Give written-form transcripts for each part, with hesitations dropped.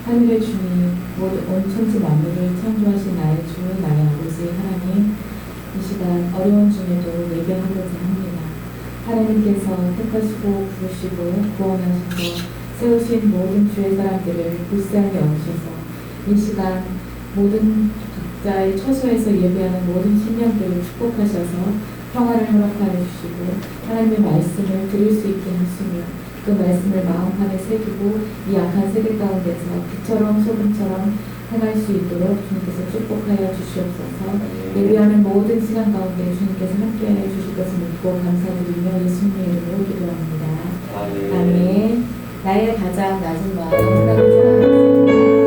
하늘의 주님, 모든 온 천지 만물을 창조하신 나의 주, 나의 아버지 하나님, 이 시간 어려운 중에도 예배하고자 합니다. 하나님께서 택하시고 부르시고 구원하셔서 세우신 모든 주의 사람들을 불쌍히 여기셔서 이 시간 모든 각자의 처소에서 예배하는 모든 신령들을 축복하셔서 평화를 허락하여 주시고 하나님의 말씀을 들을 수 있게 하시며 그 말씀을 마음판에 새기고 이 악한 세계 가운데서 빛처럼 소금처럼 행할 수 있도록 주님께서 축복하여 주시옵소서. 예배하는 모든 시간 가운데 주님께서 함께하여 주실 것을 믿고 감사드리며 예수님의 이름으로 기도합니다. 아멘. 나의 가장 낮은 마음 하나님 사랑하겠습니다.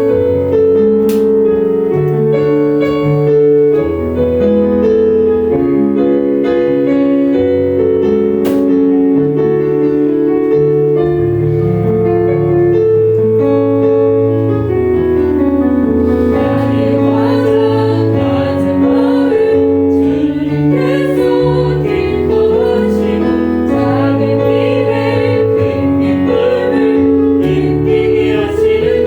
작은 힘을 큰 기쁨을 느끼게 하시는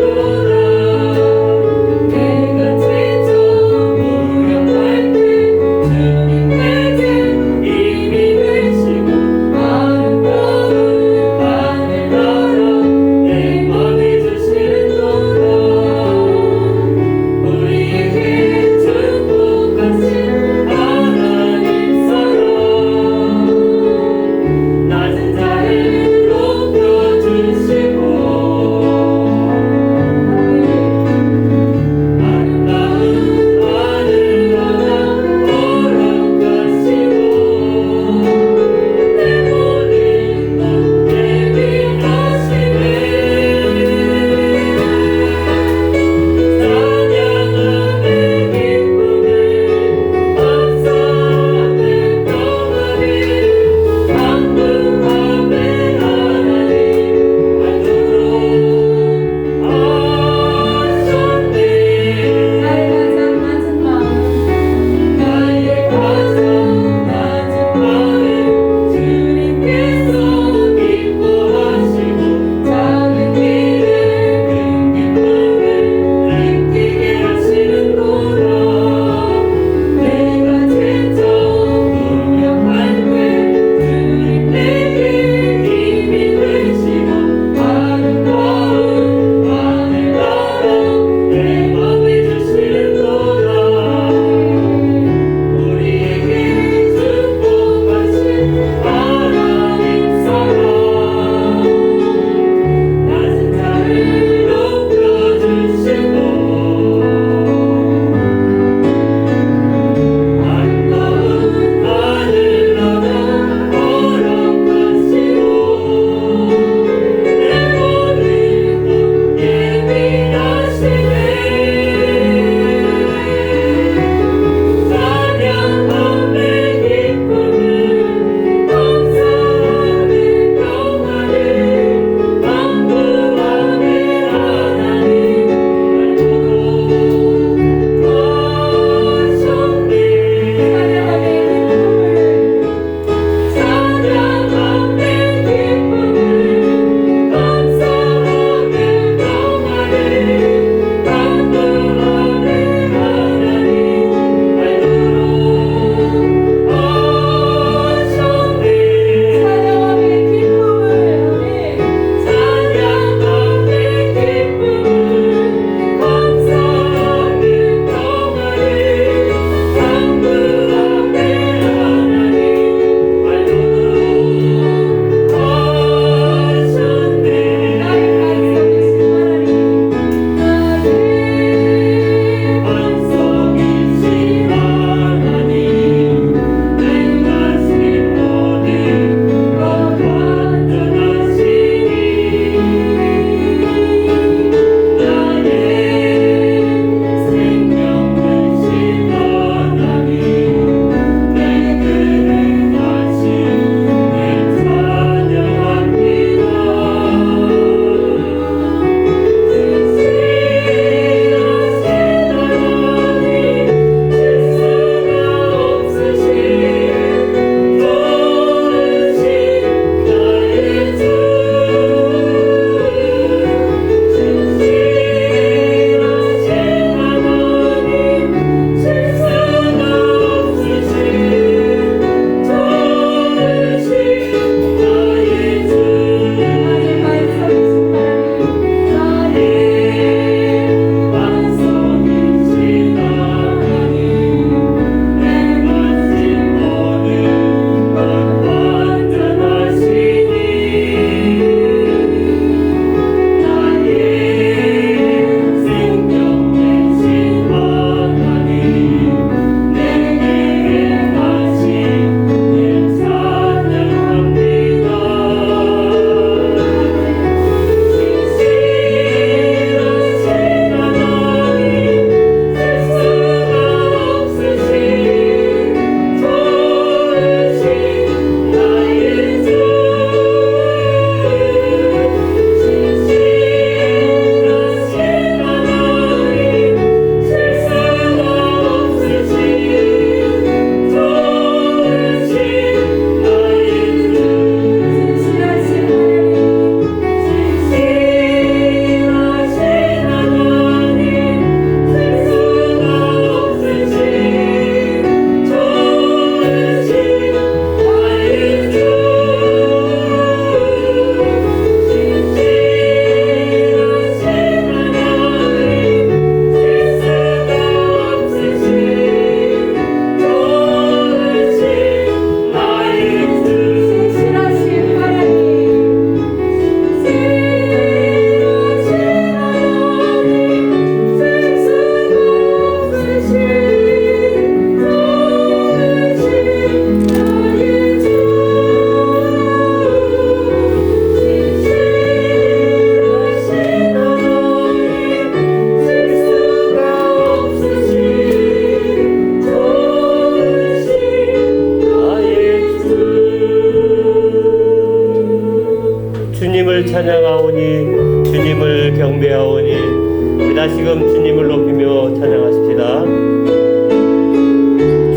경배하오니 다시금 주님을 높이며 찬양하십시다.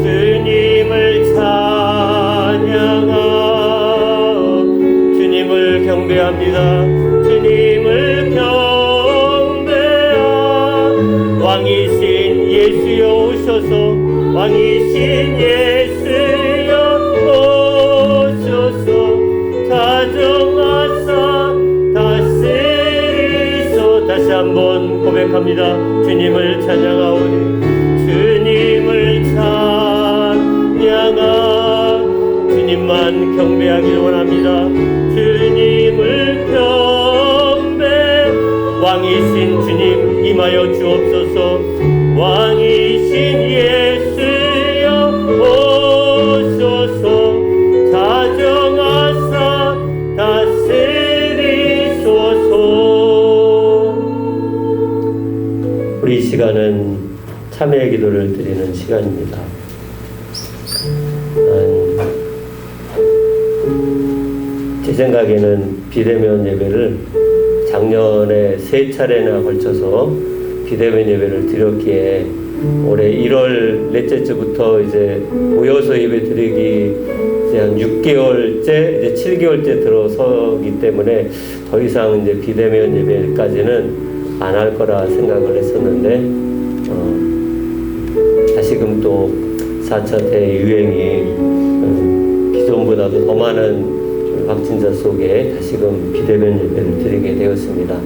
주님을 찬양하오 주님을 경배합니다. 주님을 경배하 왕이신 예수여 오셔서 왕이신 예수여 오셔서 다정하사 다스리소. 다시 한번 고백합니다. 주님을 찬양하오니 주님을 찬양하 주님만 경배하길 원합니다. 주님을 경배 왕이신 주님 임하여 주옵소서. 왕이신 예수여 오셔서 다정하사 다스리소서. 우리 이 시간은 참회의 기도를 드리는 시간입니다. 제 생각에는 비대면 예배를 작년에 3차례나 걸쳐서 비대면 예배를 드렸기에 올해 1월 넷째 주부터 이제 모여서 예배 드리기 이제 한 6개월째, 이제 7개월째 들어서기 때문에 더 이상 이제 비대면 예배까지는 안 할 거라 생각을 했었는데, 다시금 또 4차 대유행이 기존보다도 더 많은 확진자 속에 다시금 비대면 예배를 드리게 되었습니다.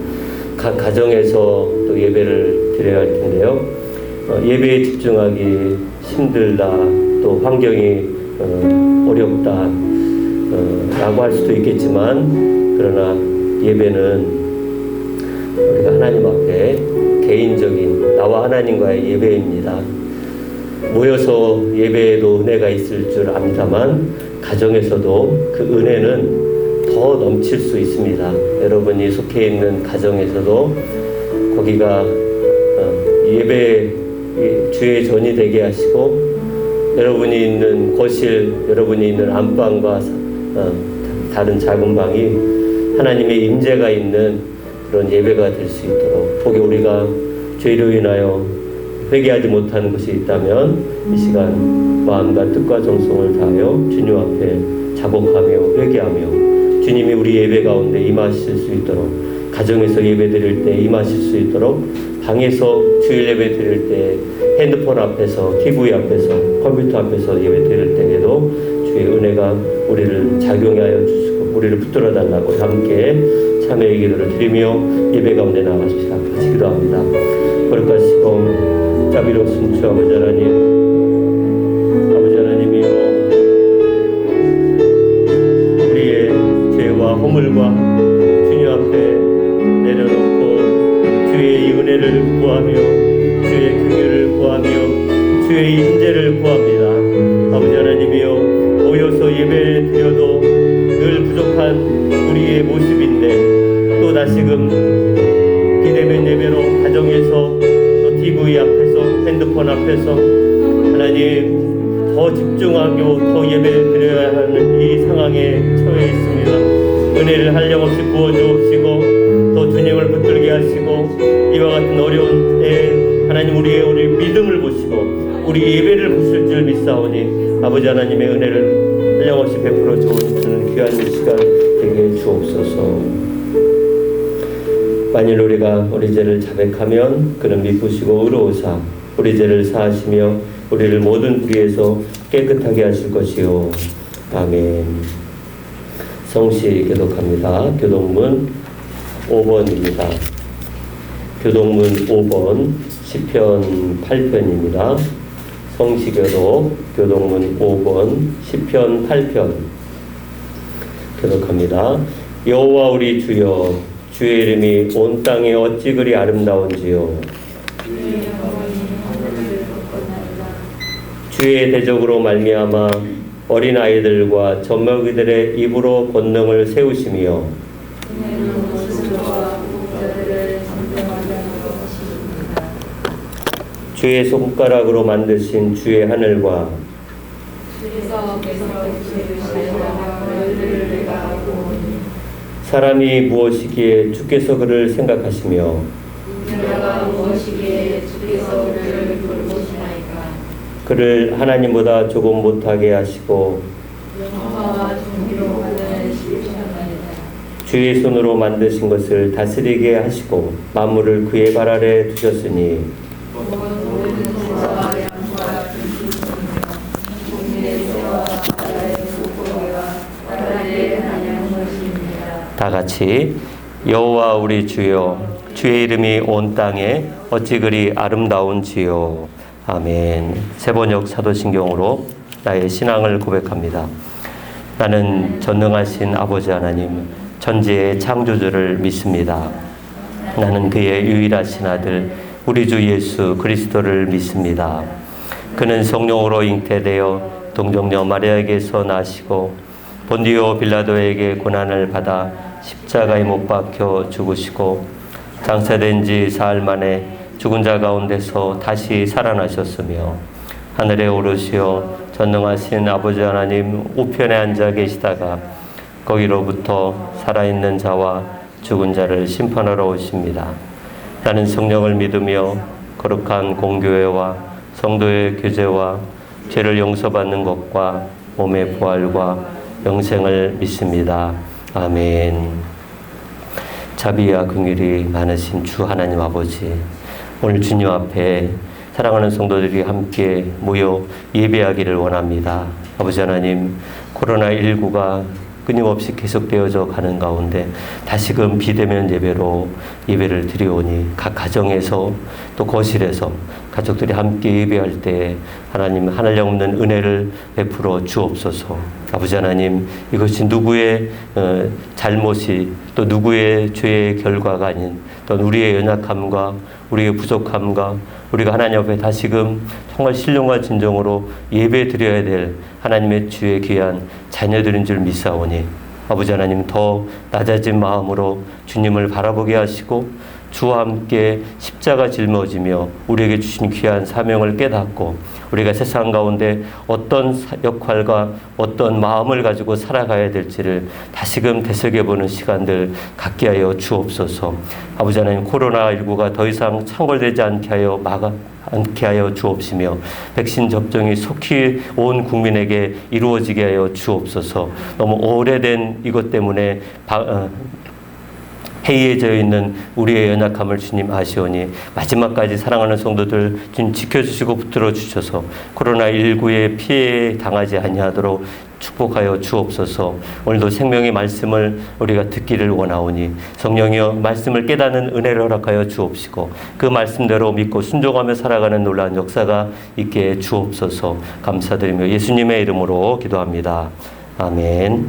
각 가정에서 또 예배를 드려야 할 텐데요. 예배에 집중하기 힘들다, 또 환경이 어렵다 라고 할 수도 있겠지만, 그러나 예배는 우리가 하나님 앞에 개인적인 나와 하나님과의 예배입니다. 모여서 예배에도 은혜가 있을 줄 압니다만 가정에서도 그 은혜는 더 넘칠 수 있습니다. 여러분이 속해 있는 가정에서도 거기가 예배 주의 전이 되게 하시고, 여러분이 있는 거실, 여러분이 있는 안방과 다른 작은 방이 하나님의 임재가 있는 그런 예배가 될 수 있도록, 혹여 우리가 죄로 인하여 회개하지 못하는 것이 있다면 이 시간 마음과 뜻과 정성을 다하여 주님 앞에 자복하며 회개하며 주님이 우리 예배 가운데 임하실 수 있도록, 가정에서 예배 드릴 때 임하실 수 있도록, 방에서 주일 예배 드릴 때 핸드폰 앞에서, TV 앞에서, 컴퓨터 앞에서 예배 드릴 때에도 주의 은혜가 우리를 작용하여 주시고 우리를 붙들어 달라고 함께 참회의 기도를 드리며 예배 가운데 나가십시다. 같이 기도합니다. 거룩하시고 자비로우신 주 아버지 하나님, 아버지 하나님이여, 우리의 죄와 허물과 주님 앞에 내려놓고 주의 이 은혜를 구하며 주의 긍휼을 구하며 주의 임재를 구합니다. 아버지 하나님이여, 모여서 예배 드려도 늘 부족한 우리의 모습인데, 또 다시금 비대면 예배로 가정에서, 또 TV 앞에서, 핸드폰 앞에서 하나님 더 집중하고 더 예배를 드려야 하는 이 상황에 처해 있습니다. 은혜를 한량없이 부어주옵시고 또 주님을 붙들게 하시고, 이와 같은 어려운 때에 하나님 우리 믿음을 보시고 우리 예배를 보실 줄 믿사오니 아버지 하나님의 은혜를 한량없이 베풀어 주시는 귀한 시간 되게 주옵소서. 만일 우리가 우리 죄를 자백하면 그는 미쁘시고 의로우사 우리 죄를 사하시며 우리를 모든 불의에서 깨끗하게 하실 것이요. 아멘. 성시 교독합니다. 교독문 5번입니다. 교독문 5번 시편 8편입니다. 성시교독 교독문 5번 시편 8편 교독합니다. 여호와 우리 주여, 주의 이름이 온 땅에 어찌 그리 아름다운지요. 주의 대적으로 말미암아 어린아이들과 젖먹이들의 입으로 권능을 세우시며 주의 손가락으로 만드신 주의 하늘과 사람이 무엇이기에 주께서 그를 생각하시며 우리가 무엇이기에 주께서 우리를 돌보시나이까. 그를 하나님보다 조금 못하게 하시고 영화와 존귀로움을 시키셨나이다. 주의 손으로 만드신 것을 다스리게 하시고 만물을 그의 발 아래 두셨으니 모든 새와 양과 들기름이며 국민의 새와 바다의 물고기와 바다의 한양것입니다. 다 같이 여호와 우리 주여 주의 이름이 온 땅에 어찌 그리 아름다운지요. 아멘. 세번역 사도신경으로 나의 신앙을 고백합니다. 나는 전능하신 아버지 하나님 천지의 창조주를 믿습니다. 나는 그의 유일하신 아들 우리 주 예수 그리스도를 믿습니다. 그는 성령으로 잉태되어 동정녀 마리아에게서 나시고 본디오 빌라도에게 고난을 받아 십자가에 못 박혀 죽으시고 장사된 지 사흘 만에 죽은 자 가운데서 다시 살아나셨으며 하늘에 오르시어 전능하신 아버지 하나님 우편에 앉아 계시다가 거기로부터 살아있는 자와 죽은 자를 심판하러 오십니다. 나는 성령을 믿으며 거룩한 공교회와 성도의 교제와 죄를 용서받는 것과 몸의 부활과 영생을 믿습니다. 아멘. 자비와 긍휼이 많으신 주 하나님 아버지, 오늘 주님 앞에 사랑하는 성도들이 함께 모여 예배하기를 원합니다. 아버지 하나님, 코로나19가 끊임없이 계속되어져 가는 가운데 다시금 비대면 예배로 예배를 드리오니 각 가정에서 또 거실에서 가족들이 함께 예배할 때 하나님 하늘 없는 은혜를 베풀어 주옵소서. 아버지 하나님, 이것이 누구의 잘못이 또 누구의 죄의 결과가 아닌 또 우리의 연약함과 우리의 부족함과 우리가 하나님 앞에 다시금 정말 신령과 진정으로 예배 드려야 될 하나님의 주의 귀한 자녀들인 줄 믿사오니 아버지 하나님 더 낮아진 마음으로 주님을 바라보게 하시고 주와 함께 십자가 짊어지며 우리에게 주신 귀한 사명을 깨닫고 우리가 세상 가운데 어떤 역할과 어떤 마음을 가지고 살아가야 될지를 다시금 되새겨보는 시간들 갖게 하여 주옵소서. 아버지 하나님, 코로나19가 더 이상 창궐되지 않게 하여 주옵시며 백신 접종이 속히 온 국민에게 이루어지게 하여 주옵소서. 너무 오래된 이것 때문에 해이해져 있는 우리의 연약함을 주님 아시오니 마지막까지 사랑하는 성도들 주님 지켜주시고 붙들어 주셔서 코로나19의 피해 당하지 아니하도록 축복하여 주옵소서. 오늘도 생명의 말씀을 우리가 듣기를 원하오니 성령이여 말씀을 깨닫는 은혜를 허락하여 주옵시고 그 말씀대로 믿고 순종하며 살아가는 놀라운 역사가 있게 주옵소서. 감사드리며 예수님의 이름으로 기도합니다. 아멘.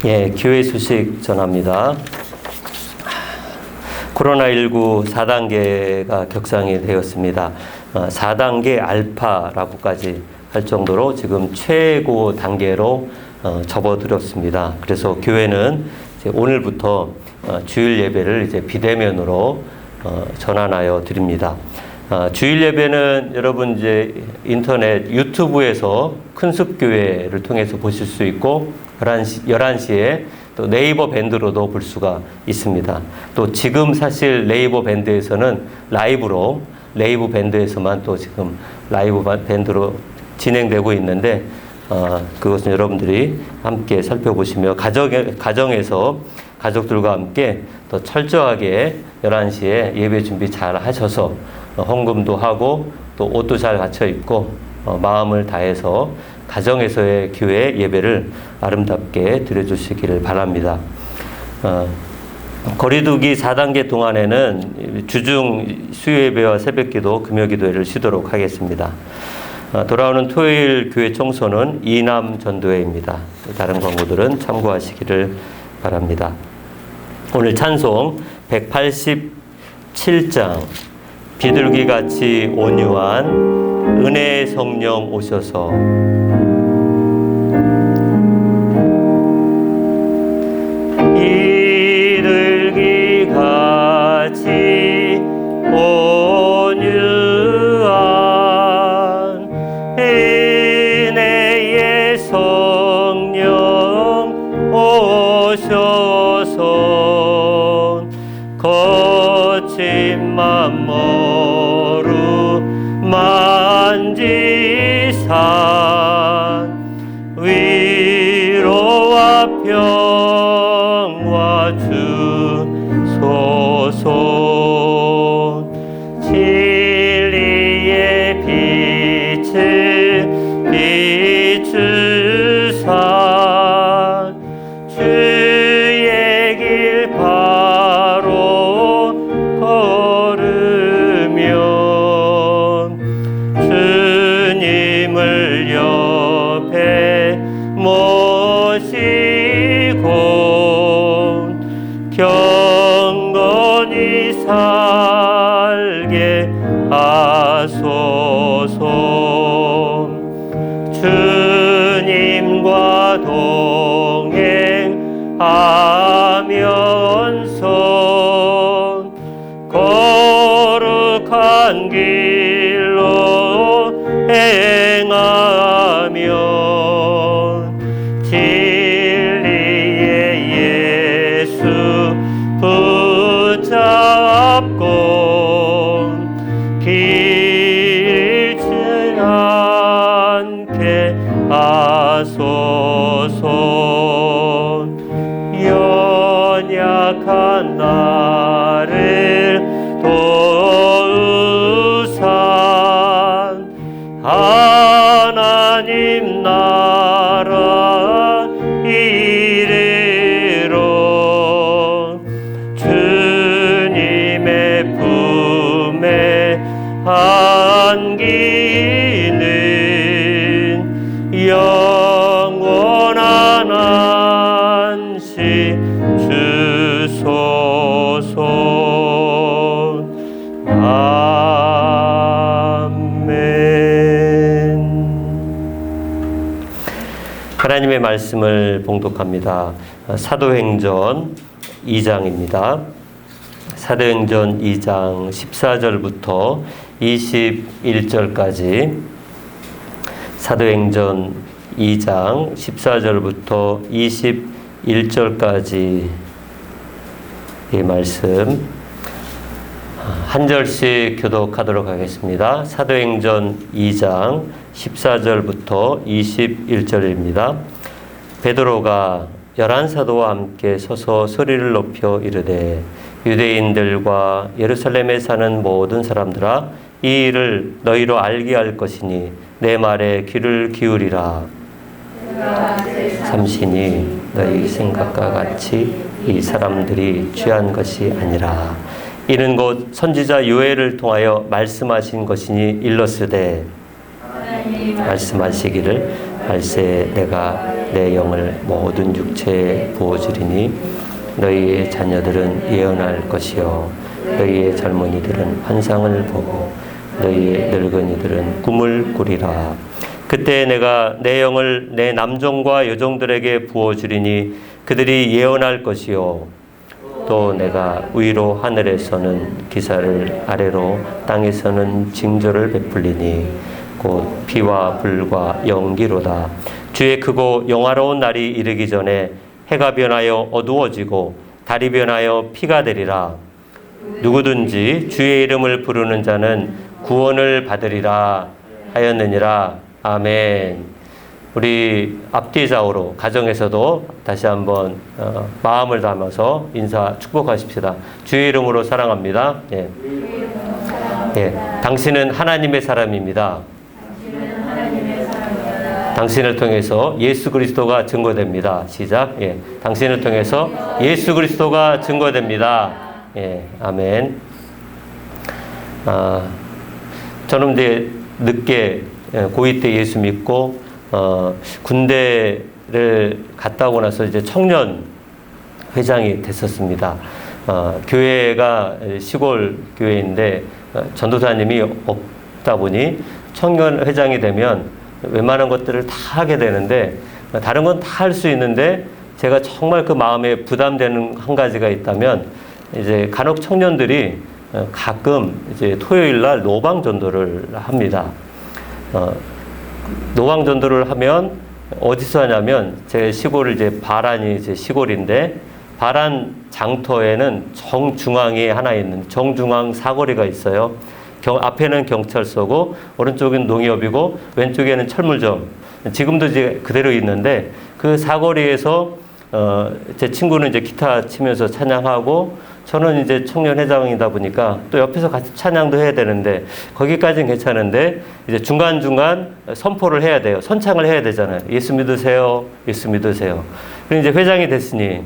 예, 교회 소식 전합니다. 코로나19 4단계가 격상이 되었습니다. 4단계 알파라고까지 할 정도로 지금 최고 단계로 접어들었습니다. 그래서 교회는 이제 오늘부터 주일 예배를 이제 비대면으로 전환하여 드립니다. 주일 예배는 여러분 이제 인터넷 유튜브에서 큰숲교회를 통해서 보실 수 있고 11시에 또 네이버 밴드로도 볼 수가 있습니다. 또 지금 사실 네이버 밴드에서는 네이버 밴드에서만 또 지금 라이브 밴드로 진행되고 있는데 그것은 여러분들이 함께 살펴보시며 가정에서 가족들과 함께 또 철저하게 11시에 예배 준비 잘 하셔서 헌금도 하고 또 옷도 잘 갖춰 입고 마음을 다해서 가정에서의 교회 예배를 아름답게 드려주시기를 바랍니다. 거리두기 4단계 동안에는 주중 수요예배와 새벽기도, 금요기도회를 쉬도록 하겠습니다. 돌아오는 토요일 교회 청소는 이남 전도회입니다. 다른 광고들은 참고하시기를 바랍니다. 오늘 찬송 187장 비둘기같이 온유한 은혜의 성령 오셔서 비둘기같이 같이 온유한 은혜의 성령 오셔서 거친 맘모루 만지산 위로와 평화 주소서. 진리의 빛을 비추사 주의 길 바로 걸으면 주님을 옆에 모시고 경건히 살게 하소서. 주님과 동행하면서 거룩한 길로 행하면 진리의 예수 붙잡고 길 잃지 않게 하소서. 연약한 나를 도우사 하나님 나라 이르러 주님의 품에 안기는 영원한 안식 주소서. 아멘. 하나님의 말씀을 봉독합니다. 사도행전 2장입니다. 사도행전 2장 14절부터 21절까지, 사도행전 2장 14절부터 21절까지의 말씀 한 절씩 교독하도록 하겠습니다. 사도행전 2장 14절부터 21절입니다. 베드로가 11사도와 함께 서서 소리를 높여 이르되 유대인들과 예루살렘에 사는 모든 사람들아, 이 일을 너희로 알게 할 것이니 내 말에 귀를 기울이라. 삼신이 너희 생각과 같이 이 사람들이 취한 것이 아니라 이는 곧 선지자 요엘을 통하여 말씀하신 것이니 일렀으되 말씀하시기를 알세 내가 내 영을 모든 육체에 부어주리니 너희의 자녀들은 예언할 것이요 너희의 젊은이들은 환상을 보고 너희의 늙은이들은 꿈을 꾸리라. 그때 내가 내 영을 내 남종과 여종들에게 부어주리니 그들이 예언할 것이요 또 내가 위로 하늘에서는 기사를 아래로 땅에서는 징조를 베풀리니 곧 피와 불과 연기로다. 주의 크고 영화로운 날이 이르기 전에 해가 변하여 어두워지고 달이 변하여 피가 되리라. 누구든지 주의 이름을 부르는 자는 구원을 받으리라 하였느니라. 아멘. 우리 앞뒤 좌우로 가정에서도 다시 한번 마음을 담아서 인사 축복하십시다. 주의 이름으로 사랑합니다. 예. 예. 당신은 하나님의 사람입니다. 당신을 통해서 예수 그리스도가 증거됩니다. 시작. 예. 당신을 통해서 예수 그리스도가 증거됩니다. 예. 아멘. 저는 이제 늦게 고2 때 예수 믿고 군대를 갔다 오고 나서 이제 청년 회장이 됐었습니다. 교회가 시골 교회인데 전도사님이 없다 보니 청년 회장이 되면 웬만한 것들을 다 하게 되는데 다른 건 다 할 수 있는데 제가 정말 그 마음에 부담되는 한 가지가 있다면 이제 간혹 청년들이 가끔 이제 토요일 날 노방 전도를 합니다. 노방 전도를 하면 어디서 하냐면 제 시골을 이제 바란이 제 시골인데 바란 장터에는 정중앙에 하나 있는 정중앙 사거리가 있어요. 앞에는 경찰서고 오른쪽은 농협이고 왼쪽에는 철물점. 지금도 이제 그대로 있는데 그 사거리에서 제 친구는 이제 기타 치면서 찬양하고 저는 이제 청년회장이다 보니까 또 옆에서 같이 찬양도 해야 되는데 거기까지는 괜찮은데 이제 중간중간 선포를 해야 돼요. 선창을 해야 되잖아요. 예수 믿으세요. 예수 믿으세요. 그럼 이제 회장이 됐으니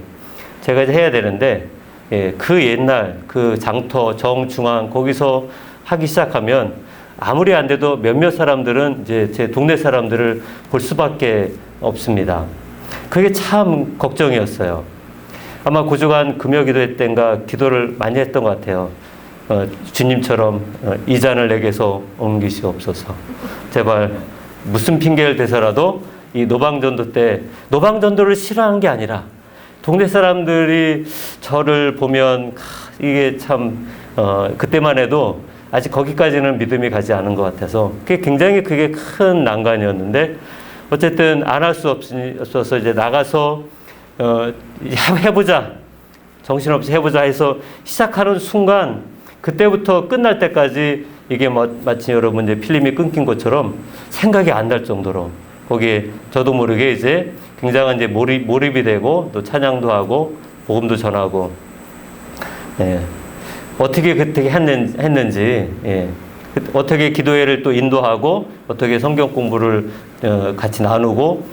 제가 이제 해야 되는데 예, 그 옛날 그 장터 정중앙 거기서 하기 시작하면 아무리 안 돼도 몇몇 사람들은 이제 제 동네 사람들을 볼 수밖에 없습니다. 그게 참 걱정이었어요. 아마 고주간 금요기도 때인가 기도를 많이 했던 것 같아요. 주님처럼 이 잔을 내게서 옮기시옵소서. 제발 무슨 핑계를 대서라도 이 노방전도 때 노방전도를 싫어하는 게 아니라 동네 사람들이 저를 보면 이게 참 그때만 해도 아직 거기까지는 믿음이 가지 않은 것 같아서 그게 굉장히 그게 큰 난관이었는데 어쨌든 안 할 수 없어서 이제 나가서 해보자. 정신없이 해보자 해서 시작하는 순간 그때부터 끝날 때까지 이게 마치 여러분 이제 필름이 끊긴 것처럼 생각이 안 날 정도로 거기에 저도 모르게 이제 굉장한 이제 몰입이 되고 또 찬양도 하고 복음도 전하고 예. 어떻게 그때 했는지 예. 어떻게 기도회를 또 인도하고 어떻게 성경 공부를 같이 나누고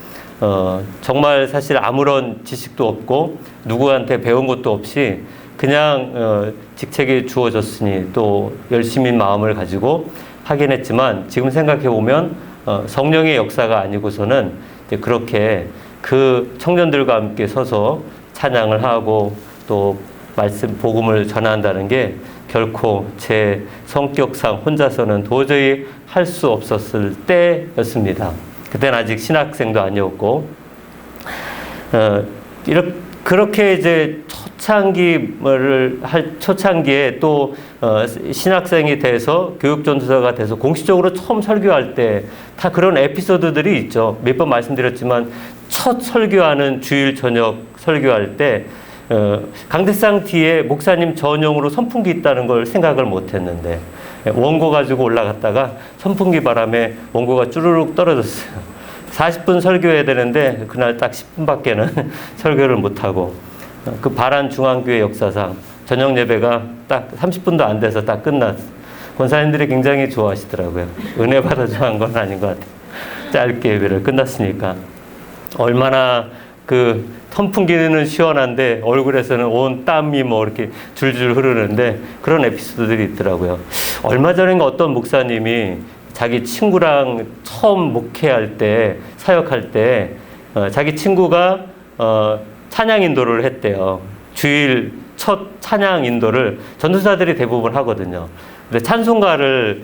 정말 사실 아무런 지식도 없고 누구한테 배운 것도 없이 그냥 직책이 주어졌으니 또 열심히 마음을 가지고 하긴 했지만 지금 생각해 보면 성령의 역사가 아니고서는 이제 그렇게 그 청년들과 함께 서서 찬양을 하고 또 말씀 복음을 전한다는 게 결코 제 성격상 혼자서는 도저히 할 수 없었을 때였습니다. 그때는 아직 신학생도 아니었고 그렇게 이제 초창기에 또 신학생이 돼서 교육전도사가 돼서 공식적으로 처음 설교할 때 다 그런 에피소드들이 있죠. 몇 번 말씀드렸지만 첫 설교하는 주일 저녁 설교할 때 강대상 뒤에 목사님 전용으로 선풍기 있다는 걸 생각을 못 했는데 원고 가지고 올라갔다가 선풍기 바람에 원고가 쭈르륵 떨어졌어요. 40분 설교해야 되는데 그날 딱 10분밖에는 설교를 못하고 그 바란 중앙교회 역사상 저녁 예배가 딱 30분도 안 돼서 딱 끝났어요. 권사님들이 굉장히 좋아하시더라고요. 은혜 받아서 한 건 아닌 것 같아요. 짧게 예배를 끝났으니까. 얼마나 그 선풍기는 시원한데 얼굴에서는 온 땀이 뭐 이렇게 줄줄 흐르는데 그런 에피소드들이 있더라고요. 얼마 전인가 어떤 목사님이 자기 친구랑 처음 목회할 때 사역할 때 자기 친구가 찬양 인도를 했대요. 주일 첫 찬양 인도를 전도사들이 대부분 하거든요. 근데 찬송가를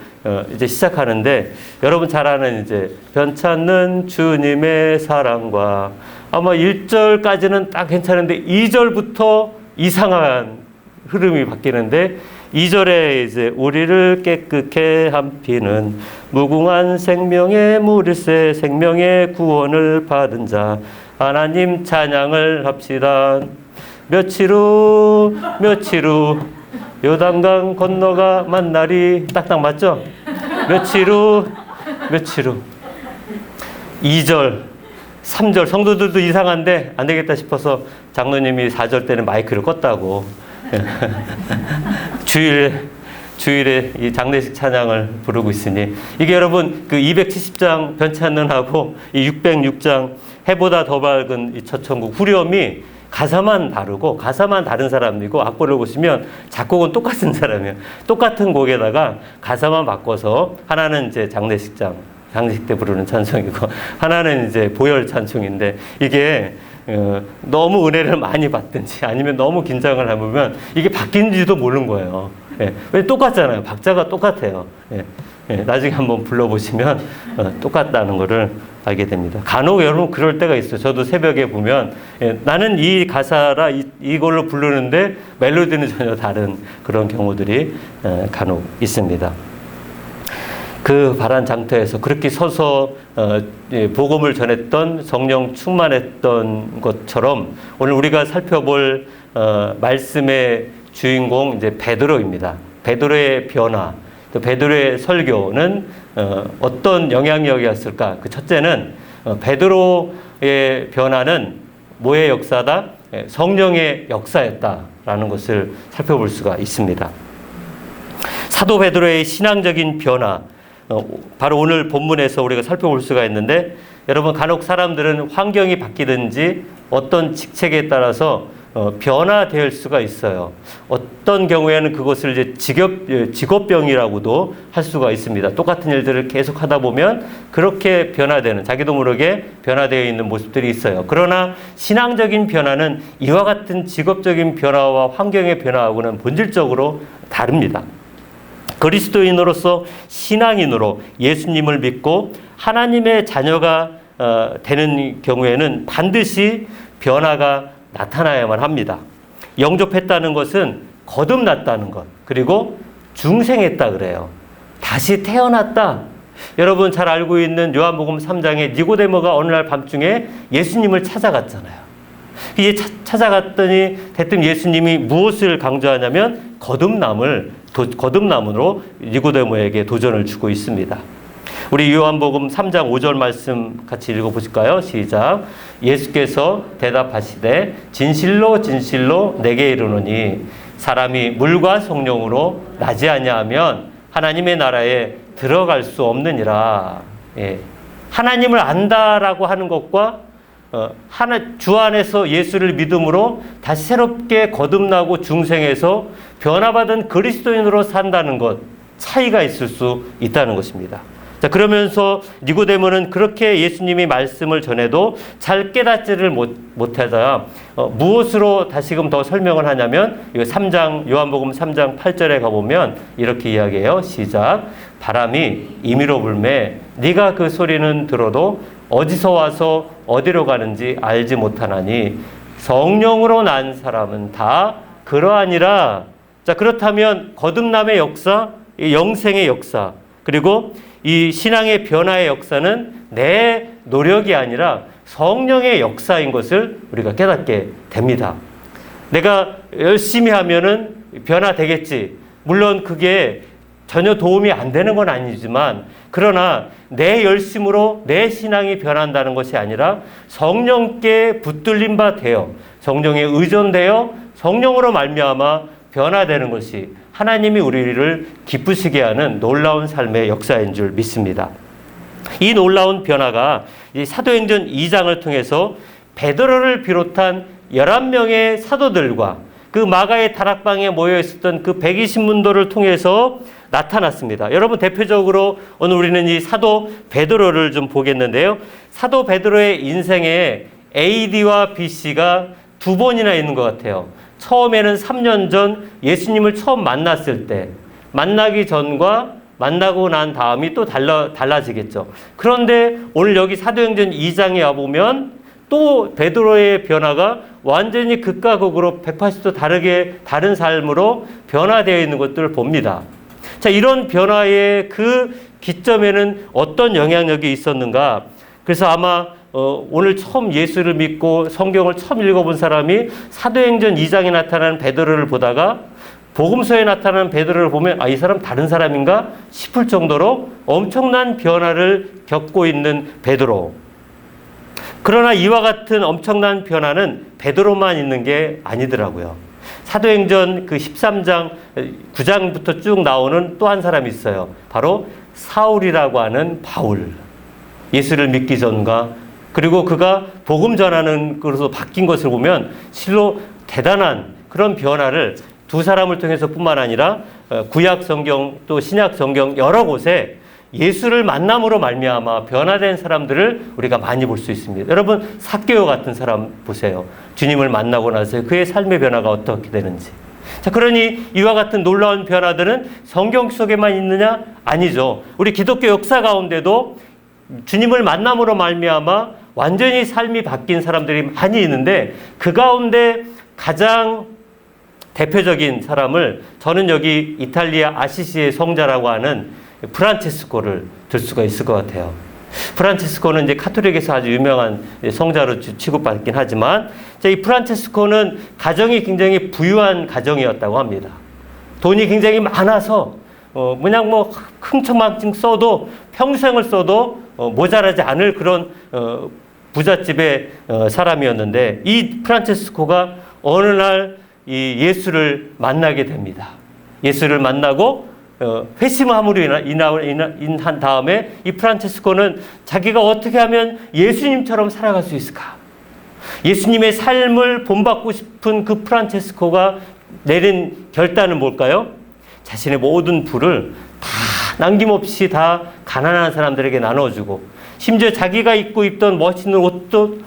이제 시작하는데 여러분 잘 아는 이제 변찮는 주님의 사랑과 아마 1절까지는 딱 괜찮은데 2절부터 이상한 흐름이 바뀌는데 2절에 이제 우리를 깨끗게 한 피는 무궁한 생명의 물일세 생명의 구원을 받은 자 하나님 찬양을 합시다. 며칠 후 요단강 건너가 만나리 딱딱 맞죠? 며칠 후 2절 3절 성도들도 이상한데 안 되겠다 싶어서 장로님이 4절 때는 마이크를 껐다고 주일에 이 장례식 찬양을 부르고 있으니 이게 여러분 그 270장 변찬는하고 이 606장 해보다 더 밝은 이 첫천국 후렴이 가사만 다르고 가사만 다른 사람이고 악보를 보시면 작곡은 똑같은 사람이에요. 똑같은 곡에다가 가사만 바꿔서 하나는 이제 장례식 때 부르는 찬송이고 하나는 이제 보혈 찬송인데 이게 너무 은혜를 많이 받든지 아니면 너무 긴장을 해보면 이게 바뀐지도 모르는 거예요. 예. 왜 똑같잖아요. 박자가 똑같아요. 예. 나중에 한번 불러보시면 똑같다는 것을 알게 됩니다. 간혹 여러분 그럴 때가 있어요. 저도 새벽에 보면 나는 이 가사라 이걸로 부르는데 멜로디는 전혀 다른 그런 경우들이 간혹 있습니다. 그 파란 장터에서 그렇게 서서 복음을 전했던 성령 충만했던 것처럼 오늘 우리가 살펴볼 말씀의 주인공 이제 베드로입니다. 베드로의 변화, 또 베드로의 설교는 어떤 영향력이었을까? 그 첫째는 베드로의 변화는 뭐의 역사다? 성령의 역사였다라는 것을 살펴볼 수가 있습니다. 사도 베드로의 신앙적인 변화, 바로 오늘 본문에서 우리가 살펴볼 수가 있는데, 여러분 간혹 사람들은 환경이 바뀌든지 어떤 직책에 따라서 변화될 수가 있어요. 어떤 경우에는 그것을 이제 직업병이라고도 할 수가 있습니다. 똑같은 일들을 계속 하다 보면 그렇게 변화되는, 자기도 모르게 변화되어 있는 모습들이 있어요. 그러나 신앙적인 변화는 이와 같은 직업적인 변화와 환경의 변화하고는 본질적으로 다릅니다. 그리스도인으로서 신앙인으로 예수님을 믿고 하나님의 자녀가 되는 경우에는 반드시 변화가 나타나야만 합니다. 영접했다는 것은 거듭났다는 것, 그리고 중생했다 그래요. 다시 태어났다. 여러분 잘 알고 있는 요한복음 3장에 니고데모가 어느 날 밤중에 예수님을 찾아갔잖아요. 이제 찾아갔더니 대뜸 예수님이 무엇을 강조하냐면 거듭남으로 니고데모에게 도전을 주고 있습니다. 우리 요한복음 3장 5절 말씀 같이 읽어보실까요? 시작. 예수께서 대답하시되 진실로 진실로 내게 이르노니 사람이 물과 성령으로 나지 아니하면 하나님의 나라에 들어갈 수 없느니라. 하나님을 안다라고 하는 것과 주 안에서 예수를 믿음으로 다시 새롭게 거듭나고 중생해서 변화받은 그리스도인으로 산다는 것, 차이가 있을 수 있다는 것입니다. 자, 그러면서 니고데모는 그렇게 예수님이 말씀을 전해도 잘 깨닫지를 못하자 무엇으로 다시금 더 설명을 하냐면 요한복음 3장 8절에 가보면 이렇게 이야기해요. 시작. 바람이 임의로 불매 네가 그 소리는 들어도 어디서 와서 어디로 가는지 알지 못하나니 성령으로 난 사람은 다 그러하니라. 자, 그렇다면 거듭남의 역사, 영생의 역사, 그리고 이 신앙의 변화의 역사는 내 노력이 아니라 성령의 역사인 것을 우리가 깨닫게 됩니다. 내가 열심히 하면은 변화되겠지. 물론 그게 전혀 도움이 안 되는 건 아니지만, 그러나 내 열심으로 내 신앙이 변한다는 것이 아니라 성령께 붙들림 바 되어 성령에 의존되어 성령으로 말미암아 변화되는 것이 하나님이 우리를 기쁘시게 하는 놀라운 삶의 역사인 줄 믿습니다. 이 놀라운 변화가 이 사도행전 2장을 통해서 베드로를 비롯한 11명의 사도들과 그 마가의 다락방에 모여 있었던 그 120문도를 통해서 나타났습니다. 여러분 대표적으로 오늘 우리는 이 사도 베드로를 좀 보겠는데요. 사도 베드로의 인생에 AD와 BC가 두 번이나 있는 것 같아요. 처음에는 3년 전 예수님을 처음 만났을 때, 만나기 전과 만나고 난 다음이 또 달라지겠죠. 그런데 오늘 여기 사도행전 2장에 와보면 또 베드로의 변화가 완전히 극과 극으로 180도 다른 삶으로 변화되어 있는 것들을 봅니다. 자, 이런 변화의 그 기점에는 어떤 영향력이 있었는가? 그래서 아마 오늘 처음 예수를 믿고 성경을 처음 읽어본 사람이 사도행전 2장에 나타나는 베드로를 보다가 복음서에 나타나는 베드로를 보면 이 사람 다른 사람인가 싶을 정도로 엄청난 변화를 겪고 있는 베드로. 그러나 이와 같은 엄청난 변화는 베드로만 있는 게 아니더라고요. 사도행전 그 13장 9장부터 쭉 나오는 또 한 사람이 있어요. 바로 사울이라고 하는 바울. 예수를 믿기 전과 그리고 그가 복음 전하는 것으로 바뀐 것을 보면 실로 대단한 그런 변화를 두 사람을 통해서 뿐만 아니라 구약 성경 또 신약 성경 여러 곳에 예수를 만남으로 말미암아 변화된 사람들을 우리가 많이 볼 수 있습니다. 여러분 삭개오 같은 사람 보세요. 주님을 만나고 나서 그의 삶의 변화가 어떻게 되는지. 자, 그러니 이와 같은 놀라운 변화들은 성경 속에만 있느냐? 아니죠. 우리 기독교 역사 가운데도 주님을 만남으로 말미암아 완전히 삶이 바뀐 사람들이 많이 있는데, 그 가운데 가장 대표적인 사람을 저는 여기 이탈리아 아시시의 성자라고 하는 프란체스코를 들 수가 있을 것 같아요. 프란체스코는 이제 카톨릭에서 아주 유명한 성자로 취급받긴 하지만, 이 프란체스코는 가정이 굉장히 부유한 가정이었다고 합니다. 돈이 굉장히 많아서 그냥 뭐 흥청망청 써도, 평생을 써도 모자라지 않을 그런 부잣집의 사람이었는데, 이 프란체스코가 어느 날 이 예수를 만나게 됩니다. 예수를 만나고 회심함으로 인한 다음에 이 프란체스코는 자기가 어떻게 하면 예수님처럼 살아갈 수 있을까? 예수님의 삶을 본받고 싶은 그 프란체스코가 내린 결단은 뭘까요? 자신의 모든 부를 다 남김없이 다 가난한 사람들에게 나눠주고, 심지어 자기가 입고 입던 멋있는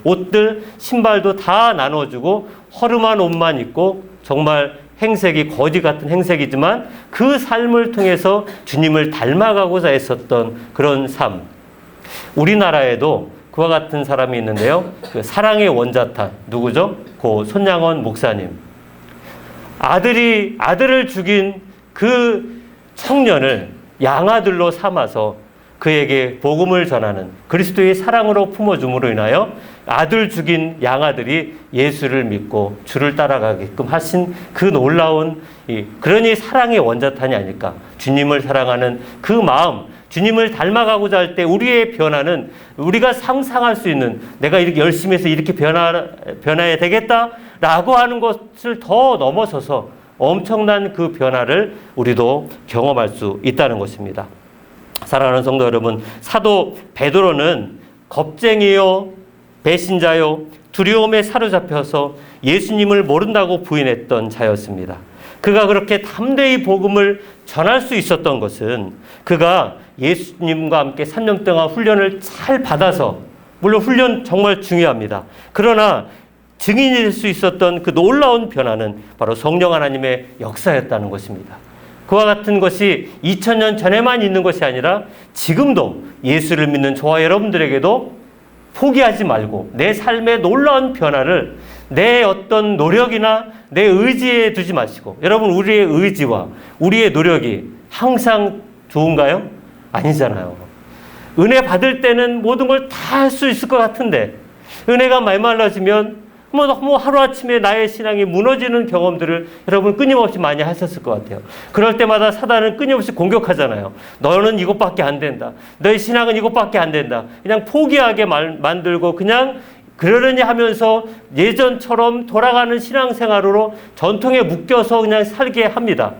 옷들, 신발도 다 나눠주고, 허름한 옷만 입고 정말 행색이 거지 같은 행색이지만 그 삶을 통해서 주님을 닮아가고자 했었던 그런 삶. 우리나라에도 그와 같은 사람이 있는데요. 그 사랑의 원자탄, 누구죠? 고 손양원 목사님. 아들을 죽인 그 청년을 양아들로 삼아서 그에게 복음을 전하는, 그리스도의 사랑으로 품어줌으로 인하여 아들 죽인 양아들이 예수를 믿고 주를 따라가게끔 하신 그 놀라운, 그러니 사랑의 원자탄이 아닐까. 주님을 사랑하는 그 마음, 주님을 닮아가고자 할 때 우리의 변화는 우리가 상상할 수 있는, 내가 이렇게 열심히 해서 이렇게 변화해야 되겠다라고 하는 것을 더 넘어서서 엄청난 그 변화를 우리도 경험할 수 있다는 것입니다. 사랑하는 성도 여러분, 사도 베드로는 겁쟁이요, 배신자요, 두려움에 사로잡혀서 예수님을 모른다고 부인했던 자였습니다. 그가 그렇게 담대히 복음을 전할 수 있었던 것은 그가 예수님과 함께 3년 동안 훈련을 잘 받아서, 물론 훈련 정말 중요합니다. 그러나 증인이 될 수 있었던 그 놀라운 변화는 바로 성령 하나님의 역사였다는 것입니다. 그와 같은 것이 2000년 전에만 있는 것이 아니라 지금도 예수를 믿는 저와 여러분들에게도 포기하지 말고 내 삶의 놀라운 변화를 내 어떤 노력이나 내 의지에 두지 마시고, 여러분, 우리의 의지와 우리의 노력이 항상 좋은가요? 아니잖아요. 은혜 받을 때는 모든 걸 다 할 수 있을 것 같은데, 은혜가 말말라지면 뭐 하루아침에 나의 신앙이 무너지는 경험들을 여러분 끊임없이 많이 하셨을 것 같아요. 그럴 때마다 사단은 끊임없이 공격하잖아요. 너는 이것밖에 안 된다. 너의 신앙은 이것밖에 안 된다. 그냥 포기하게 만들고 그냥 그러려니 하면서 예전처럼 돌아가는 신앙생활로 전통에 묶여서 그냥 살게 합니다.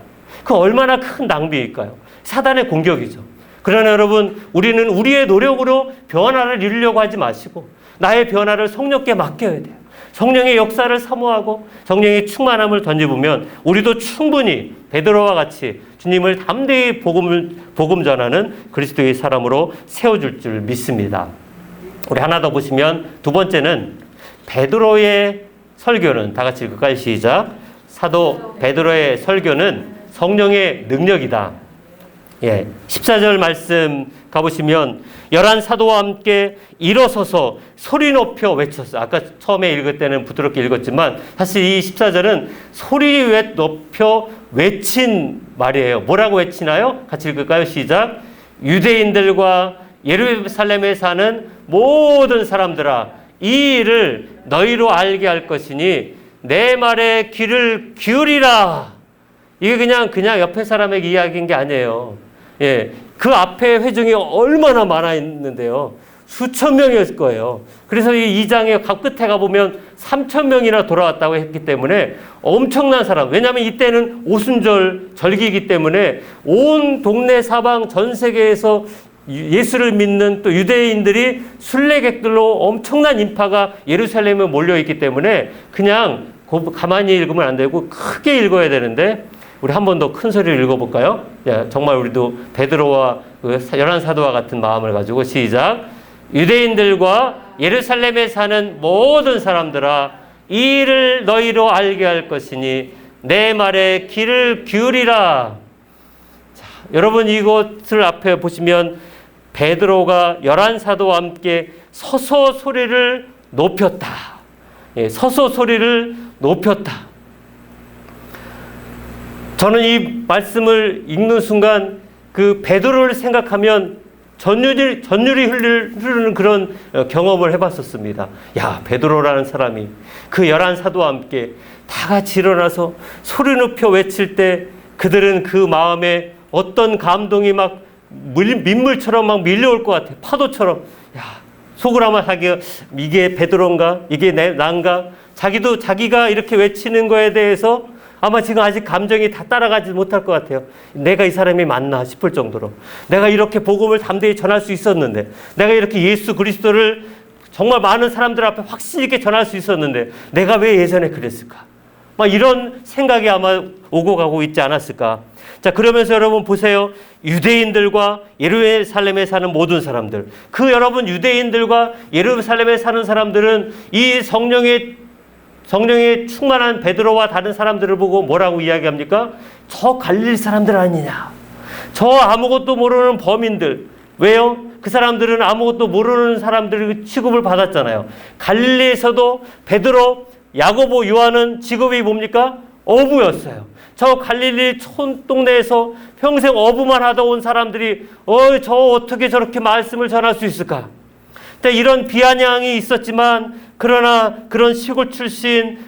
그 얼마나 큰 낭비일까요? 사단의 공격이죠. 그러나 여러분, 우리는 우리의 노력으로 변화를 이루려고 하지 마시고 나의 변화를 성령께 맡겨야 돼요. 성령의 역사를 사모하고 성령의 충만함을 던져보면 우리도 충분히 베드로와 같이 주님을 담대히 복음 전하는 그리스도의 사람으로 세워줄 줄 믿습니다. 우리 하나 더 보시면, 두 번째는 베드로의 설교는, 다 같이 읽을까요? 시작. 사도 베드로의 설교는 성령의 능력이다. 14절 말씀 가보시면 11 사도와 함께 일어서서 소리 높여 외쳤어요. 아까 처음에 읽을 때는 부드럽게 읽었지만 사실 이 14절은 소리 높여 외친 말이에요. 뭐라고 외치나요? 같이 읽을까요? 시작. 유대인들과 예루살렘에 사는 모든 사람들아, 이 일을 너희로 알게 할 것이니 내 말에 귀를 기울이라. 이게 그냥 옆에 사람에게 이야기인 게 아니에요. 그 앞에 회중이 얼마나 많아 있는데요. 수천 명이었을 거예요. 그래서 이 2장의 끝에 가보면 3,000명이나 돌아왔다고 했기 때문에 엄청난 사람. 왜냐하면 이때는 오순절 절기이기 때문에 온 동네 사방 전 세계에서 예수를 믿는 또 유대인들이 순례객들로 엄청난 인파가 예루살렘에 몰려있기 때문에 그냥 가만히 읽으면 안 되고 크게 읽어야 되는데, 우리 한 번 더 큰 소리를 읽어볼까요? 정말 우리도 베드로와 11 사도와 같은 마음을 가지고 시작. 유대인들과 예루살렘에 사는 모든 사람들아, 이 일을 너희로 알게 할 것이니 내 말에 귀를 기울이라. 자, 여러분 이것을 앞에 보시면 베드로가 11사도와 함께 서서 소리를 높였다. 예, 서서 소리를 높였다. 저는 이 말씀을 읽는 순간 그 베드로를 생각하면 전율이 흐르는 그런 경험을 해봤었습니다. 야, 베드로라는 사람이 그 11사도와 함께 다 같이 일어나서 소리 높여 외칠 때 그들은 그 마음에 어떤 감동이 막 민물처럼 막 밀려올 것 같아. 파도처럼. 야, 속을 아마 자기가 이게 베드로인가? 이게 난가? 자기가 이렇게 외치는 거에 대해서 아마 지금 아직 감정이 다 따라가지 못할 것 같아요. 내가 이 사람이 맞나 싶을 정도로. 내가 이렇게 복음을 담대히 전할 수 있었는데, 내가 이렇게 예수 그리스도를 정말 많은 사람들 앞에 확신 있게 전할 수 있었는데 내가 왜 예전에 그랬을까? 막 이런 생각이 아마 오고 가고 있지 않았을까? 자, 그러면서 여러분 보세요. 유대인들과 예루살렘에 사는 모든 사람들, 그 여러분 유대인들과 예루살렘에 사는 사람들은 이 성령의 충만한 베드로와 다른 사람들을 보고 뭐라고 이야기합니까? 저 갈릴 사람들 아니냐? 저 아무것도 모르는 범인들. 왜요? 그 사람들은 아무것도 모르는 사람들 취급을 받았잖아요. 갈릴리에서도 베드로, 야고보, 요한은 직업이 뭡니까? 어부였어요. 저 갈릴리 촌동네에서 평생 어부만 하다 온 사람들이 저 어떻게 저렇게 말씀을 전할 수 있을까? 이런 비아냥이 있었지만 그러나 그런 시골 출신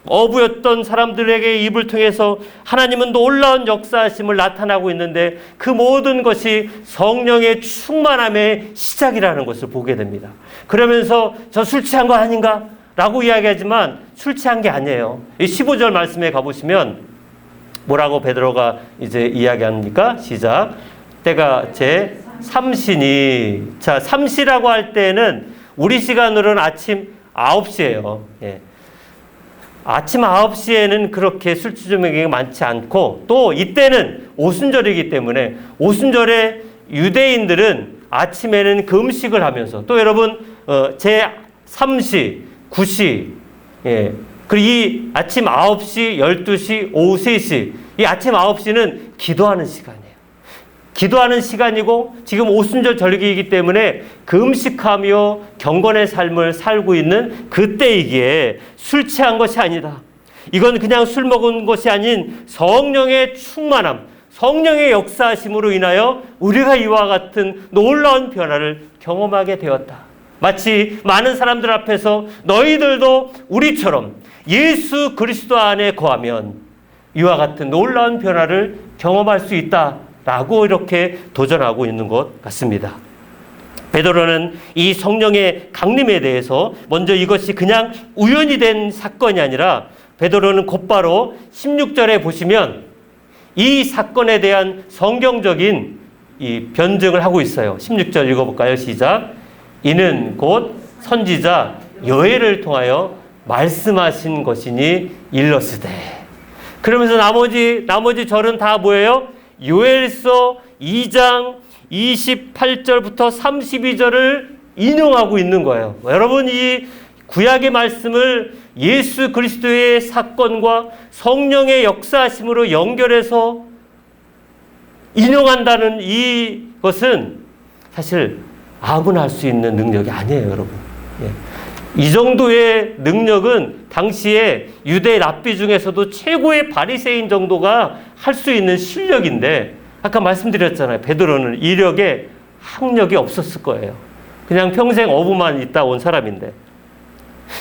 어부였던 사람들에게 입을 통해서 하나님은 놀라운 역사하심을 나타나고 있는데 그 모든 것이 성령의 충만함의 시작이라는 것을 보게 됩니다. 그러면서 저 술 취한 거 아닌가? 라고 이야기하지만 술 취한 게 아니에요. 이 15절 말씀에 가보시면 뭐라고 베드로가 이제 이야기합니까? 시작. 때가 제 삼시니. 자, 삼시라고 할 때는 우리 시간으로는 아침 9시예요. 예. 아침 9시에는 그렇게 술주정액이 많지 않고 또 이때는 오순절이기 때문에 오순절에 유대인들은 아침에는 금식을 하면서 또 여러분 제 3시, 9시 예. 그리고 이 아침 9시, 12시, 오후 3시 이 아침 9시는 기도하는 시간이에요. 기도하는 시간이고 지금 오순절 절기이기 때문에 금식하며 경건의 삶을 살고 있는 그때이기에 술 취한 것이 아니다. 이건 그냥 술 먹은 것이 아닌 성령의 충만함, 성령의 역사하심으로 인하여 우리가 이와 같은 놀라운 변화를 경험하게 되었다. 마치 많은 사람들 앞에서 너희들도 우리처럼 예수 그리스도 안에 거하면 이와 같은 놀라운 변화를 경험할 수 있다. 라고 이렇게 도전하고 있는 것 같습니다. 베드로는 이 성령의 강림에 대해서 먼저 이것이 그냥 우연히 된 사건이 아니라 베드로는 곧바로 16절에 보시면 이 사건에 대한 성경적인 이 변증을 하고 있어요. 16절 읽어볼까요? 시작. 이는 곧 선지자 여엘을 통하여 말씀하신 것이니 일러스되. 그러면서 나머지 절은 다 뭐예요? 요엘서 2장 28절부터 32절을 인용하고 있는 거예요. 여러분 이 구약의 말씀을 예수 그리스도의 사건과 성령의 역사하심으로 연결해서 인용한다는 이것은 사실 아무나 할 수 있는 능력이 아니에요, 여러분. 예. 이 정도의 능력은 당시에 유대 랍비 중에서도 최고의 바리새인 정도가 할 수 있는 실력인데 아까 말씀드렸잖아요. 베드로는 이력에 학력이 없었을 거예요. 그냥 평생 어부만 있다 온 사람인데.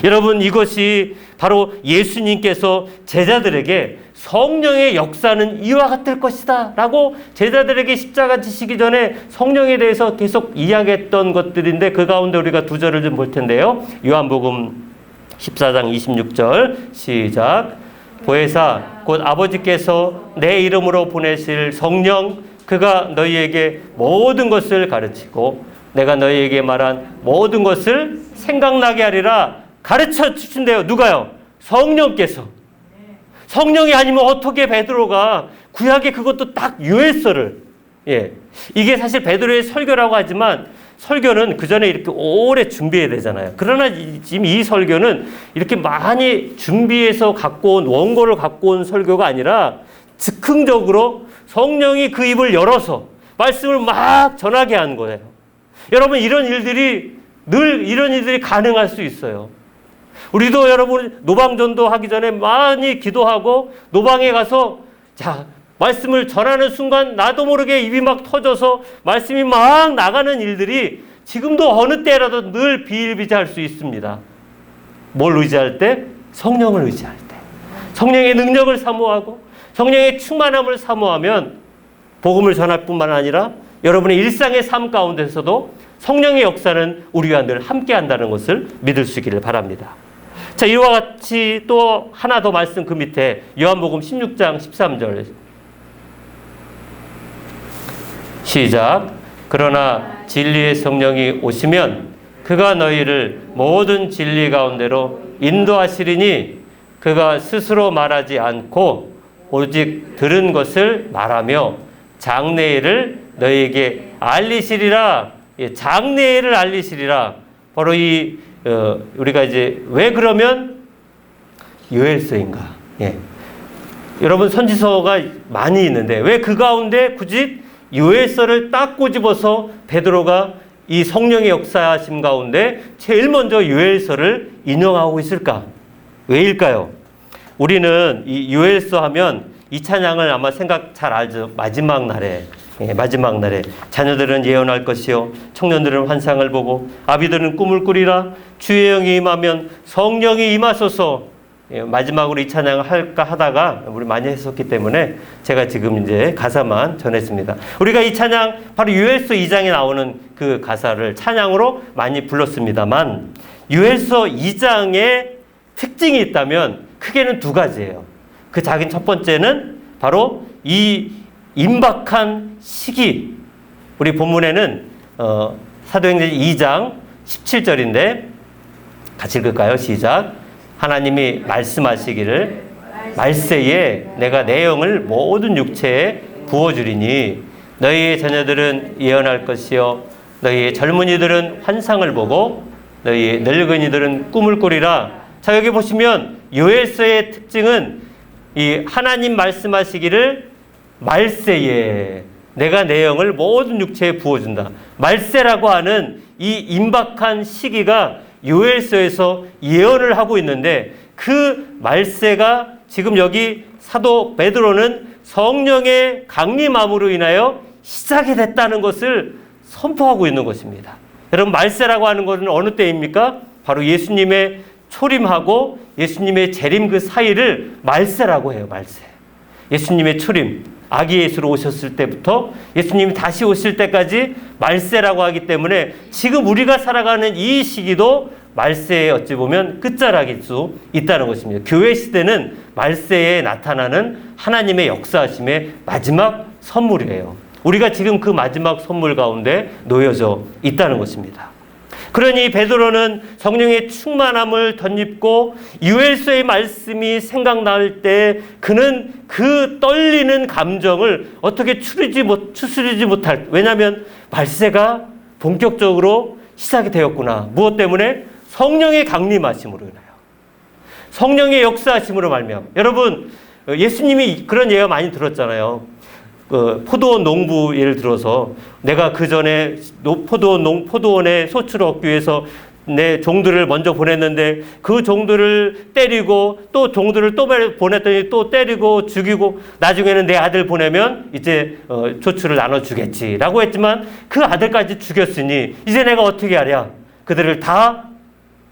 여러분 이것이 바로 예수님께서 제자들에게 성령의 역사는 이와 같을 것이다 라고 제자들에게 십자가 지시기 전에 성령에 대해서 계속 이야기했던 것들인데 그 가운데 우리가 두 절을 좀 볼 텐데요. 요한복음 14장 26절 시작. 보혜사 곧 아버지께서 내 이름으로 보내실 성령 그가 너희에게 모든 것을 가르치고 내가 너희에게 말한 모든 것을 생각나게 하리라 가르쳐 주신대요. 누가요? 성령께서. 성령이 아니면 어떻게 베드로가 구약에 그것도 딱 요엘서를 예. 이게 사실 베드로의 설교라고 하지만 설교는 그 전에 이렇게 오래 준비해야 되잖아요. 그러나 지금 이 설교는 이렇게 많이 준비해서 갖고 온 원고를 갖고 온 설교가 아니라 즉흥적으로 성령이 그 입을 열어서 말씀을 막 전하게 한 거예요. 여러분, 이런 일들이 가능할 수 있어요. 우리도 여러분 노방전도 하기 전에 많이 기도하고 노방에 가서 자, 말씀을 전하는 순간 나도 모르게 입이 막 터져서 말씀이 막 나가는 일들이 지금도 어느 때라도 늘 비일비재할 수 있습니다. 뭘 의지할 때? 성령을 의지할 때. 성령의 능력을 사모하고 성령의 충만함을 사모하면 복음을 전할 뿐만 아니라 여러분의 일상의 삶 가운데서도 성령의 역사는 우리와 늘 함께 한다는 것을 믿을 수 있기를 바랍니다. 자, 이와 같이 또 하나 더 말씀 그 밑에 요한복음 16장 13절 시작. 그러나 진리의 성령이 오시면 그가 너희를 모든 진리 가운데로 인도하시리니 그가 스스로 말하지 않고 오직 들은 것을 말하며 장래일을 너희에게 알리시리라. 예, 장래일을 알리시리라. 바로 우리가 이제 왜 그러면 요엘서인가? 예. 여러분 선지서가 많이 있는데 왜 그 가운데 굳이 요엘서를 딱 꼬집어서 베드로가 이 성령의 역사하심 가운데 제일 먼저 요엘서를 인용하고 있을까? 왜일까요? 우리는 이 요엘서 하면 이 찬양을 아마 생각 잘 알죠. 마지막 날에 자녀들은 예언할 것이요 청년들은 환상을 보고 아비들은 꿈을 꾸리라. 주의 영이 임하면 성령이 임하소서. 마지막으로 이 찬양을 할까 하다가 우리 많이 했었기 때문에 제가 지금 이제 가사만 전했습니다. 우리가 이 찬양 바로 요엘서 2장에 나오는 그 가사를 찬양으로 많이 불렀습니다만 요엘서 2장에 특징이 있다면 크게는 두 가지예요. 그 작은 첫 번째는 바로 이 임박한 시기. 우리 본문에는 사도행전 2장 17절인데 같이 읽을까요? 시작. 하나님이 말씀하시기를 말세에 내가 내 영을 모든 육체에 부어주리니 너희의 자녀들은 예언할 것이요 너희의 젊은이들은 환상을 보고 너희의 늙은이들은 꿈을 꾸리라. 자, 여기 보시면 요엘서의 특징은 이 하나님 말씀하시기를 말세에 내가 내 영을 모든 육체에 부어준다. 말세라고 하는 이 임박한 시기가 요엘서에서 예언을 하고 있는데 그 말세가 지금 여기 사도 베드로는 성령의 강림함으로 인하여 시작이 됐다는 것을 선포하고 있는 것입니다. 여러분, 말세라고 하는 것은 어느 때입니까? 바로 예수님의 초림하고 예수님의 재림 그 사이를 말세라고 해요. 말세. 예수님의 초림, 아기 예수로 오셨을 때부터 예수님이 다시 오실 때까지 말세라고 하기 때문에 지금 우리가 살아가는 이 시기도 말세에 어찌 보면 끝자락일 수 있다는 것입니다. 교회 시대는 말세에 나타나는 하나님의 역사하심의 마지막 선물이에요. 우리가 지금 그 마지막 선물 가운데 놓여져 있다는 것입니다. 그러니 베드로는 성령의 충만함을 덧입고 요엘서의 말씀이 생각날 때 그는 그 떨리는 감정을 어떻게 추스르지 못할, 왜냐하면 말세가 본격적으로 시작이 되었구나. 무엇 때문에? 성령의 강림하심으로 인하여, 성령의 역사하심으로 말미암아. 여러분, 예수님이 그런 예가 많이 들었잖아요. 포도원 농부 예를 들어서 내가 그 전에 포도원에 소출을 얻기 위해서 내 종들을 먼저 보냈는데 그 종들을 때리고 또 종들을 또 보냈더니 또 때리고 죽이고 나중에는 내 아들 보내면 이제 소출을 나눠주겠지라고 했지만 그 아들까지 죽였으니 이제 내가 어떻게 하랴? 그들을 다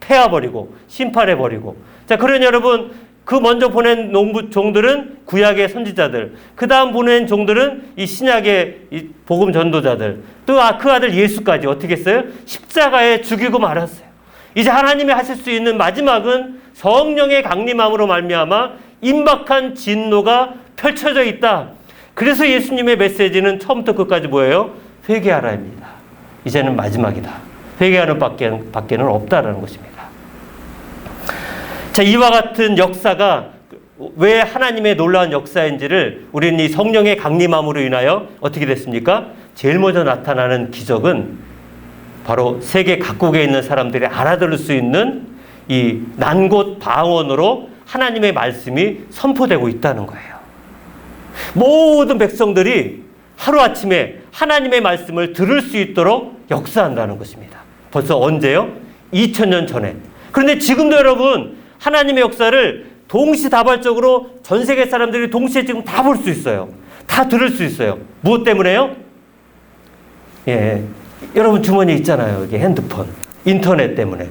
패워버리고 심판해버리고. 자, 그러니 여러분, 그 먼저 보낸 농부 종들은 구약의 선지자들, 그 다음 보낸 종들은 이 신약의 이 복음 전도자들, 또 그 아들 예수까지 어떻게 했어요? 십자가에 죽이고 말았어요. 이제 하나님이 하실 수 있는 마지막은 성령의 강림함으로 말미암아 임박한 진노가 펼쳐져 있다. 그래서 예수님의 메시지는 처음부터 끝까지 뭐예요? 회개하라입니다. 이제는 마지막이다. 회개하는 밖에는 없다라는 것입니다. 자, 이와 같은 역사가 왜 하나님의 놀라운 역사인지를 우리는 이 성령의 강림함으로 인하여 어떻게 됐습니까? 제일 먼저 나타나는 기적은 바로 세계 각국에 있는 사람들이 알아들을 수 있는 이 난곳 방언으로 하나님의 말씀이 선포되고 있다는 거예요. 모든 백성들이 하루아침에 하나님의 말씀을 들을 수 있도록 역사한다는 것입니다. 벌써 언제요? 2000년 전에. 그런데 지금도 여러분 하나님의 역사를 동시다발적으로 전 세계 사람들이 동시에 지금 다 볼 수 있어요. 다 들을 수 있어요. 무엇 때문에요? 예, 여러분 주머니에 있잖아요. 이게 핸드폰, 인터넷 때문에.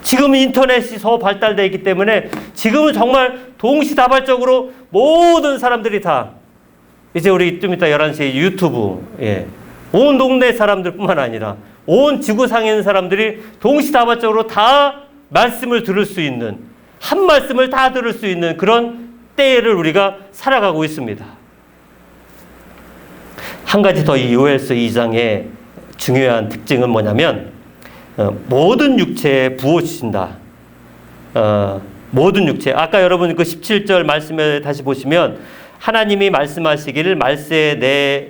지금 인터넷이 더 발달되어 있기 때문에 지금은 정말 동시다발적으로 모든 사람들이 다 이제 우리 좀 이따 11시에 유튜브, 예, 온 동네 사람들뿐만 아니라 온 지구상에 있는 사람들이 동시다발적으로 다 말씀을 들을 수 있는, 한 말씀을 다 들을 수 있는 그런 때를 우리가 살아가고 있습니다. 한 가지 더 이 요엘서 2장의 중요한 특징은 뭐냐면 모든 육체에 부어주신다. 모든 육체. 아까 여러분 그 17절 말씀에 다시 보시면 하나님이 말씀하시기를 말세의 내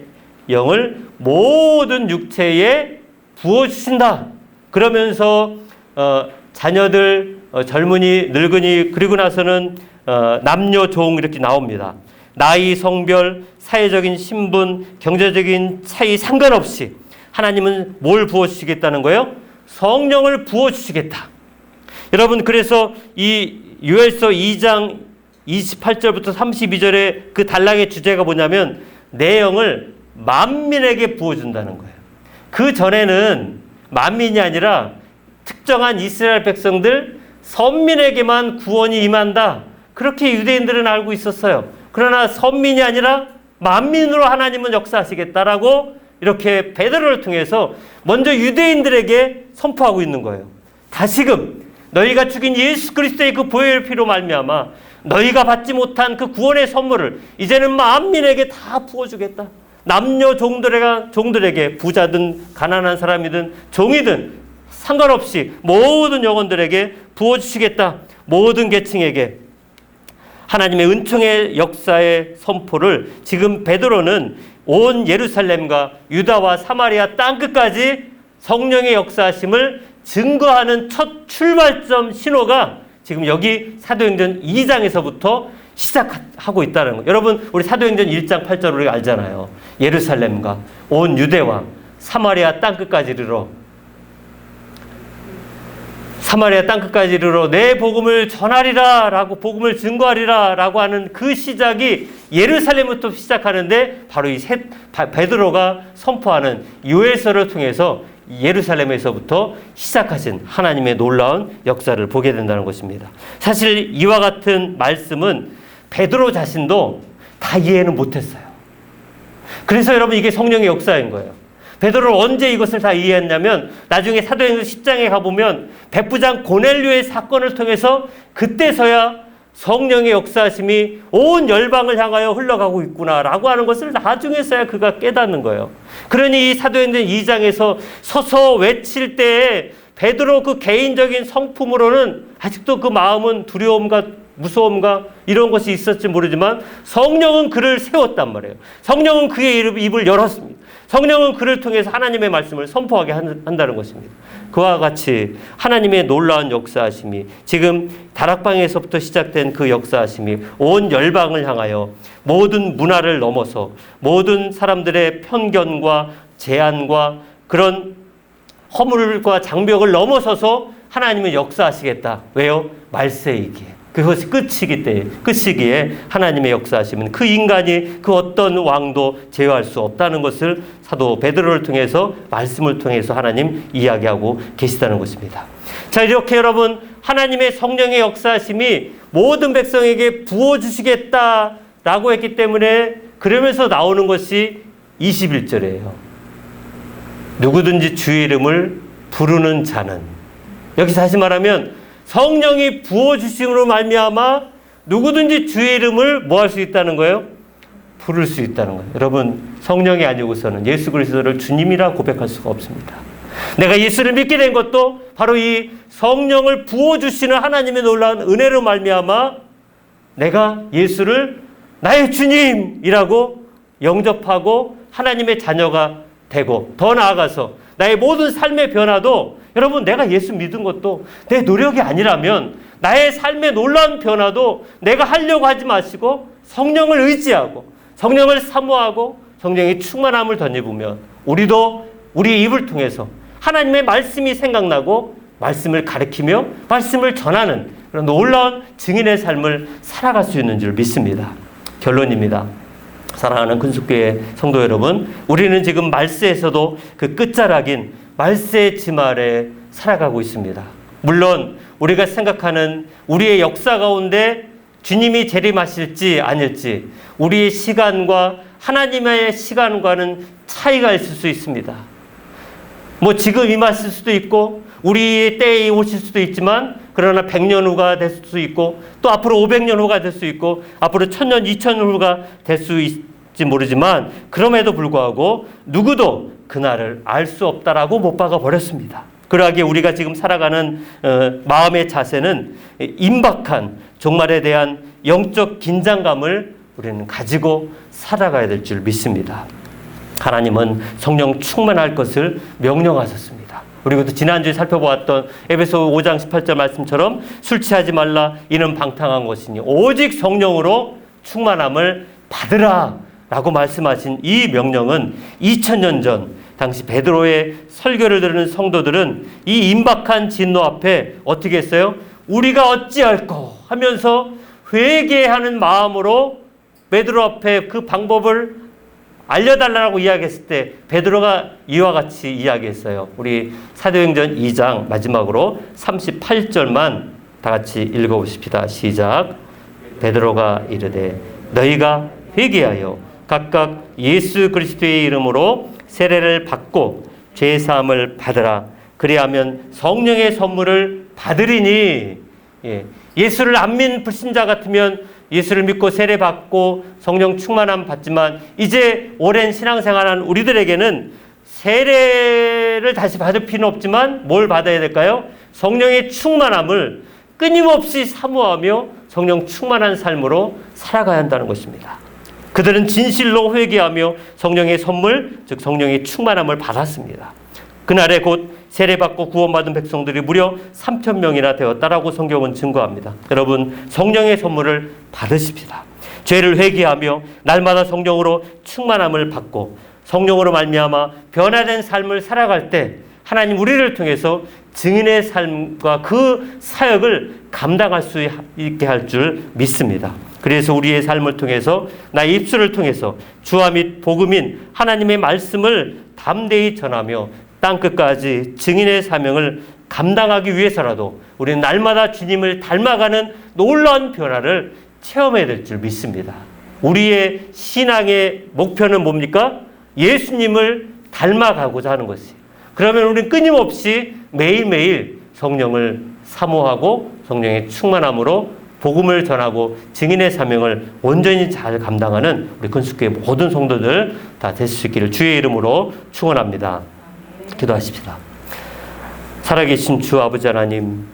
영을 모든 육체에 부어주신다. 그러면서 자녀들, 젊은이, 늙은이, 그리고 나서는 남녀, 종 이렇게 나옵니다. 나이, 성별, 사회적인 신분, 경제적인 차이 상관없이 하나님은 뭘 부어주시겠다는 거예요? 성령을 부어주시겠다. 여러분 그래서 이 요엘서 2장 28절부터 32절의 그 단락의 주제가 뭐냐면 내 영을 만민에게 부어준다는 거예요. 그 전에는 만민이 아니라 특정한 이스라엘 백성들, 선민에게만 구원이 임한다. 그렇게 유대인들은 알고 있었어요. 그러나 선민이 아니라 만민으로 하나님은 역사하시겠다라고 이렇게 베드로를 통해서 먼저 유대인들에게 선포하고 있는 거예요. 다시금 너희가 죽인 예수 그리스도의 그 보혈 피로 말미암아 너희가 받지 못한 그 구원의 선물을 이제는 만민에게 다 부어주겠다. 남녀 종들에게 부자든 가난한 사람이든 종이든 상관없이 모든 영혼들에게 부어주시겠다. 모든 계층에게 하나님의 은총의 역사의 선포를 지금 베드로는 온 예루살렘과 유다와 사마리아 땅끝까지 성령의 역사하심을 증거하는 첫 출발점 신호가 지금 여기 사도행전 2장에서부터 시작하고 있다는 거예요. 여러분 우리 사도행전 1장 8절 우리가 알잖아요. 예루살렘과 온 유대와 사마리아 땅끝까지 이르러 내 복음을 전하리라 라고 복음을 증거하리라 라고 하는 그 시작이 예루살렘부터 시작하는데 바로 이 베드로가 선포하는 요엘서를 통해서 예루살렘에서부터 시작하신 하나님의 놀라운 역사를 보게 된다는 것입니다. 사실 이와 같은 말씀은 베드로 자신도 다 이해는 못했어요. 그래서 여러분 이게 성령의 역사인 거예요. 베드로는 언제 이것을 다 이해했냐면 나중에 사도행전 10장에 가보면 백부장 고넬료의 사건을 통해서 그때서야 성령의 역사하심이 온 열방을 향하여 흘러가고 있구나라고 하는 것을 나중에서야 그가 깨닫는 거예요. 그러니 이 사도행전 2장에서 서서 외칠 때에 베드로 그 개인적인 성품으로는 아직도 그 마음은 두려움과 무서움과 이런 것이 있었지 모르지만 성령은 그를 세웠단 말이에요. 성령은 그의 입을 열었습니다. 성령은 그를 통해서 하나님의 말씀을 선포하게 한다는 것입니다. 그와 같이 하나님의 놀라운 역사하심이 지금 다락방에서부터 시작된 그 역사하심이 온 열방을 향하여 모든 문화를 넘어서 모든 사람들의 편견과 제한과 그런 허물과 장벽을 넘어서서 하나님은 역사하시겠다. 왜요? 말세이기에. 그것이 끝이기에 하나님의 역사하심은 그 인간이 그 어떤 왕도 제어할 수 없다는 것을 사도 베드로를 통해서 말씀을 통해서 하나님 이야기하고 계시다는 것입니다. 자, 이렇게 여러분 하나님의 성령의 역사하심이 모든 백성에게 부어주시겠다라고 했기 때문에 그러면서 나오는 것이 21절이에요. 누구든지 주의 이름을 부르는 자는, 여기서 다시 말하면 성령이 부어주심으로 말미암아 누구든지 주의 이름을 뭐 할 수 있다는 거예요? 부를 수 있다는 거예요. 여러분 성령이 아니고서는 예수 그리스도를 주님이라 고백할 수가 없습니다. 내가 예수를 믿게 된 것도 바로 이 성령을 부어주시는 하나님의 놀라운 은혜로 말미암아 내가 예수를 나의 주님이라고 영접하고 하나님의 자녀가 되고, 더 나아가서 나의 모든 삶의 변화도, 여러분, 내가 예수 믿은 것도 내 노력이 아니라면 나의 삶의 놀라운 변화도 내가 하려고 하지 마시고 성령을 의지하고 성령을 사모하고 성령의 충만함을 덧입으면 우리도 우리 입을 통해서 하나님의 말씀이 생각나고 말씀을 가르치며 말씀을 전하는 그런 놀라운 증인의 삶을 살아갈 수 있는 줄 믿습니다. 결론입니다. 사랑하는 근속교회 성도 여러분, 우리는 지금 말세에서도 그 끝자락인 말세의 짐 아래 살아가고 있습니다. 물론 우리가 생각하는 우리의 역사 가운데 주님이 재림하실지 아닐지 우리의 시간과 하나님의 시간과는 차이가 있을 수 있습니다. 뭐 지금 임하실 수도 있고 우리의 때에 오실 수도 있지만, 그러나 100년 후가 될 수도 있고 또 앞으로 500년 후가 될 수 있고 앞으로 1000년, 2000년 후가 될 수 있을지 모르지만, 그럼에도 불구하고 누구도 그날을 알 수 없다라고 못 박아 버렸습니다. 그러하기에 우리가 지금 살아가는 마음의 자세는 임박한 종말에 대한 영적 긴장감을 우리는 가지고 살아가야 될 줄 믿습니다. 하나님은 성령 충만할 것을 명령하셨습니다. 그리고 또 지난주에 살펴보았던 에베소 5장 18절 말씀처럼 술 취하지 말라, 이는 방탕한 것이니 오직 성령으로 충만함을 받으라 라고 말씀하신 이 명령은 2000년 전 당시 베드로의 설교를 들은 성도들은 이 임박한 진노 앞에 어떻게 했어요? 우리가 어찌할꼬 하면서 회개하는 마음으로 베드로 앞에 그 방법을 알려달라고 이야기했을 때 베드로가 이와 같이 이야기했어요. 우리 사도행전 2장 마지막으로 38절만 다 같이 읽어보십시다. 시작. 베드로가 이르되 너희가 회개하여 각각 예수 그리스도의 이름으로 세례를 받고 죄사함을 받으라. 그리하면 성령의 선물을 받으리니. 예수를 안 믿는 불신자 같으면 예수를 믿고 세례 받고 성령 충만함 받지만, 이제 오랜 신앙생활한 우리들에게는 세례를 다시 받을 필요는 없지만 뭘 받아야 될까요? 성령의 충만함을 끊임없이 사모하며 성령 충만한 삶으로 살아가야 한다는 것입니다. 그들은 진실로 회개하며 성령의 선물, 즉 성령의 충만함을 받았습니다. 그날에 곧 세례받고 구원받은 백성들이 무려 3000명이나 되었다라고 성경은 증거합니다. 여러분, 성령의 선물을 받으십시다. 죄를 회개하며 날마다 성령으로 충만함을 받고 성령으로 말미암아 변화된 삶을 살아갈 때 하나님 우리를 통해서 증인의 삶과 그 사역을 감당할 수 있게 할 줄 믿습니다. 그래서 우리의 삶을 통해서, 나의 입술을 통해서 주와 및 복음인 하나님의 말씀을 담대히 전하며 땅끝까지 증인의 사명을 감당하기 위해서라도 우리는 날마다 주님을 닮아가는 놀라운 변화를 체험해야 될 줄 믿습니다. 우리의 신앙의 목표는 뭡니까? 예수님을 닮아가고자 하는 것이에요. 그러면 우리는 끊임없이 매일매일 성령을 사모하고 성령의 충만함으로 복음을 전하고 증인의 사명을 온전히 잘 감당하는 우리 근속교회 모든 성도들 다 될 수 있기를 주의 이름으로 축원합니다. 기도하십시다. 살아계신 주 아버지 하나님,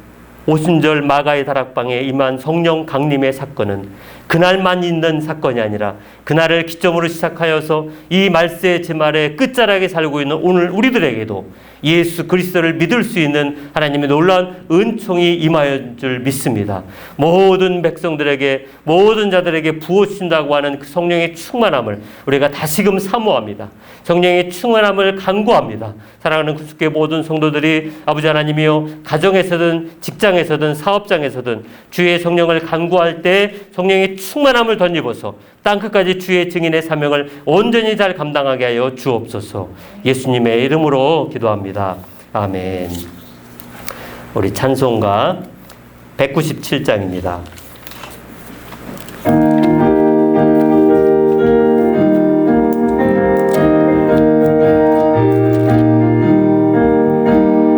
오순절 마가의 다락방에 임한 성령 강림의 사건은 그날만 있는 사건이 아니라 그날을 기점으로 시작하여서 이 말세의 제말의 끝자락에 살고 있는 오늘 우리들에게도 예수 그리스도를 믿을 수 있는 하나님의 놀라운 은총이 임하여 줄 믿습니다. 모든 백성들에게, 모든 자들에게 부어주신다고 하는 그 성령의 충만함을 우리가 다시금 사모합니다. 성령의 충만함을 간구합니다. 사랑하는 구속교회 모든 성도들이 아버지 하나님이여, 가정에서든 직장에서든 사업장에서든 주의 성령을 간구할 때 성령의 충만함을 덧입어서 땅끝까지 주의 증인의 사명을 온전히 잘 감당하게 하여 주옵소서. 예수님의 이름으로 기도합니다. 아멘. 우리 찬송가 197장입니다.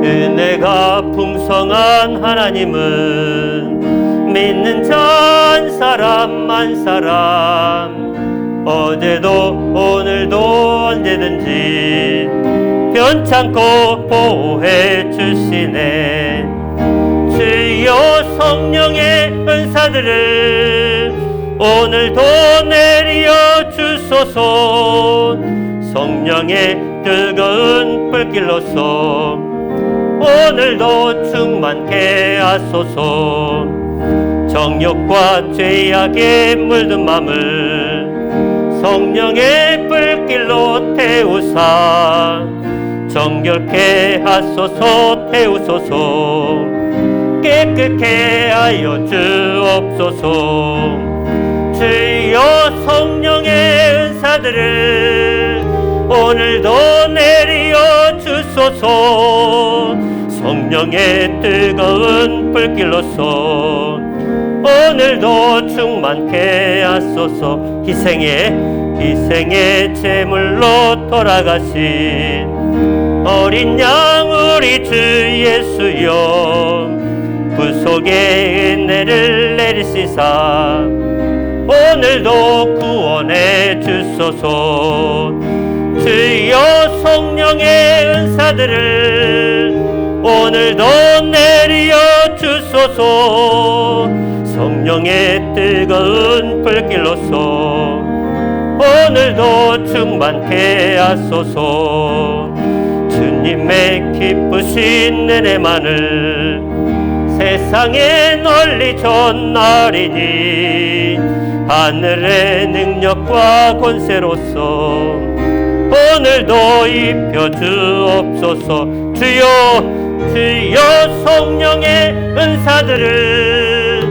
은혜가 풍성한 하나님은 믿는 전 사람 만 사람 어제도 오늘도 언제든지 변창고 보호해 주시네. 주여 성령의 은사들을 오늘도 내려 주소서. 성령의 뜨거운 불길로서 오늘도 충만케 하소서. 정욕과 죄악에 물든 맘을 성령의 불길로 태우사 정결케 하소서. 태우소서. 깨끗게 하여 주옵소서. 주여 성령의 은사들을 오늘도 내려 주소서. 성령의 뜨거운 불길로서 오늘도 충만케 하소서. 희생의 제물로 돌아가신 어린 양 우리 주 예수여, 구속의 은혜를 내리시사 오늘도 구원해 주소서. 주여 성령의 은사들을 오늘도 내려 주소서. 성령의 뜨거운 불길로서 오늘도 충만케 하소서. 주님의 기쁘신 은혜만을 세상에 널리 전하리니 하늘의 능력과 권세로서 오늘도 입혀 주옵소서. 주여 성령의 은사들을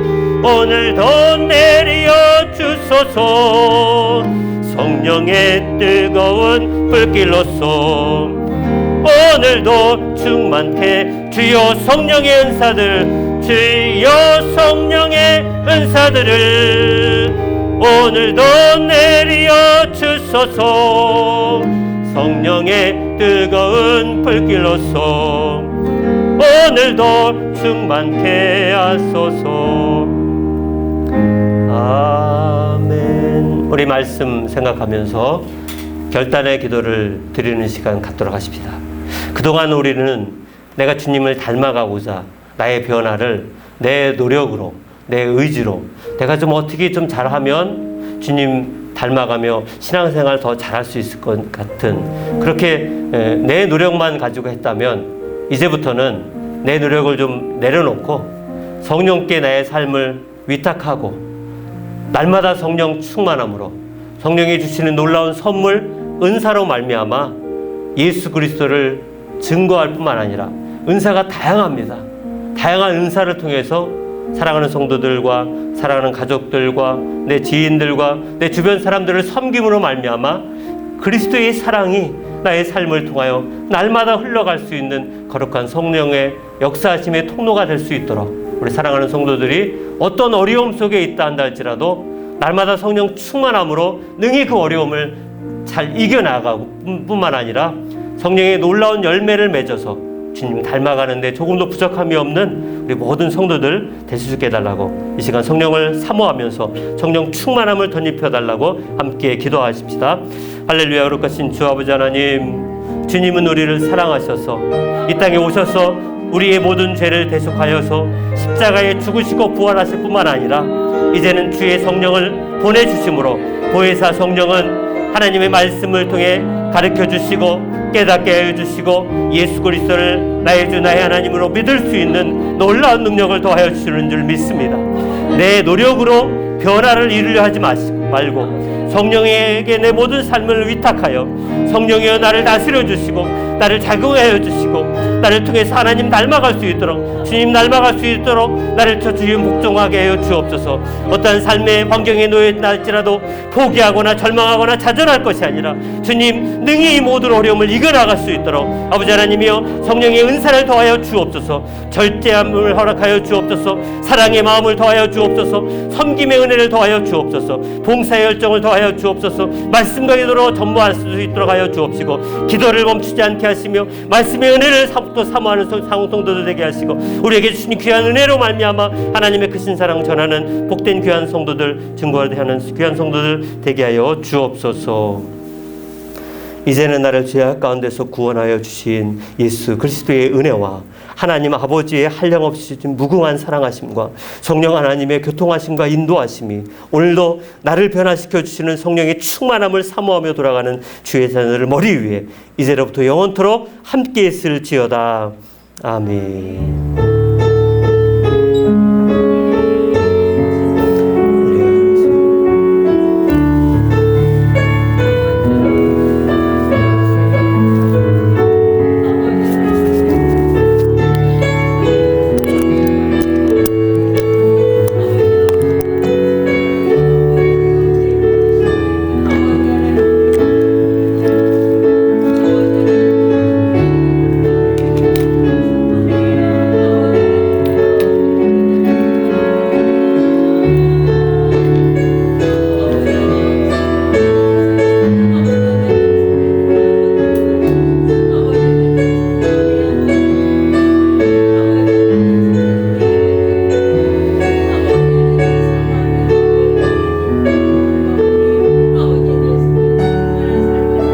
오늘도 내려 주소서. 성령의 뜨거운 불길로서 오늘도 충만케. 주여 성령의 은사들, 주여 성령의 은사들을 오늘도 내려 주소서. 성령의 뜨거운 불길로서 오늘도 충만케 하소서. 아멘. 우리 말씀 생각하면서 결단의 기도를 드리는 시간 갖도록 하십시다. 그동안 우리는 내가 주님을 닮아가고자 나의 변화를 내 노력으로, 내 의지로 내가 좀 어떻게 좀 잘하면 주님 닮아가며 신앙생활 더 잘할 수 있을 것 같은, 그렇게 내 노력만 가지고 했다면 이제부터는 내 노력을 좀 내려놓고 성령께 나의 삶을 위탁하고 날마다 성령 충만함으로 성령이 주시는 놀라운 선물 은사로 말미암아 예수 그리스도를 증거할 뿐만 아니라 은사가 다양합니다. 다양한 은사를 통해서 사랑하는 성도들과 사랑하는 가족들과 내 지인들과 내 주변 사람들을 섬김으로 말미암아 그리스도의 사랑이 나의 삶을 통하여 날마다 흘러갈 수 있는 거룩한 성령의 역사하심의 통로가 될 수 있도록 우리 사랑하는 성도들이 어떤 어려움 속에 있다 한다 할지라도 날마다 성령 충만함으로 능히 그 어려움을 잘 이겨나가고 뿐만 아니라 성령의 놀라운 열매를 맺어서 주님 닮아가는데 조금도 부족함이 없는 우리 모든 성도들 되실 수 있게 해달라고 이 시간 성령을 사모하면서 성령 충만함을 덧입혀달라고 함께 기도하십시다. 할렐루야. 거룩하신 주 아버지 하나님, 주님은 우리를 사랑하셔서 이 땅에 오셔서 우리의 모든 죄를 대속하여서 십자가에 죽으시고 부활하실 뿐만 아니라 이제는 주의 성령을 보내주심으로 보혜사 성령은 하나님의 말씀을 통해 가르쳐 주시고 깨닫게 하여 주시고 예수 그리스도를 나의 주 나의 하나님으로 믿을 수 있는 놀라운 능력을 더하여 주시는 줄 믿습니다. 내 노력으로 변화를 이루려 하지 말고 성령에게 내 모든 삶을 위탁하여 성령이여 나를 다스려 주시고 나를 작용하여 주시고 나를 통해서 하나님 닮아갈 수 있도록 주님 닮아갈 수 있도록 나를 저 주님 복종하게 하여 주옵소서. 어떠한 삶의 환경에 놓여있다 할지라도 포기하거나 절망하거나 좌절할 것이 아니라 주님 능히 이 모든 어려움을 이겨나갈 수 있도록 아버지 하나님이여 성령의 은사를 더하여 주옵소서. 절제함을 허락하여 주옵소서. 사랑의 마음을 더하여 주옵소서. 섬김의 은혜를 더하여 주옵소서. 봉사의 열정을 더하여 주옵소서. 말씀과 기도로 전부할 수 있도록 하여 주옵시고 기도를 멈추지 않게 하시며 말씀의 은혜를 또 사모하는 성도들 되게 하시고 우리에게 주신 귀한 은혜로 말미암아 하나님의 크신 사랑 전하는 복된 귀한 성도들 증거하는 귀한 성도들 되게 하여 주옵소서. 이제는 나를 죄악 가운데서 구원하여 주신 예수 그리스도의 은혜와 하나님 아버지의 한량없이 무궁한 사랑하심과 성령 하나님의 교통하심과 인도하심이 오늘도 나를 변화시켜 주시는 성령의 충만함을 사모하며 돌아가는 주의 자녀를 머리 위에 이제로부터 영원토록 함께 있을지어다. 아멘.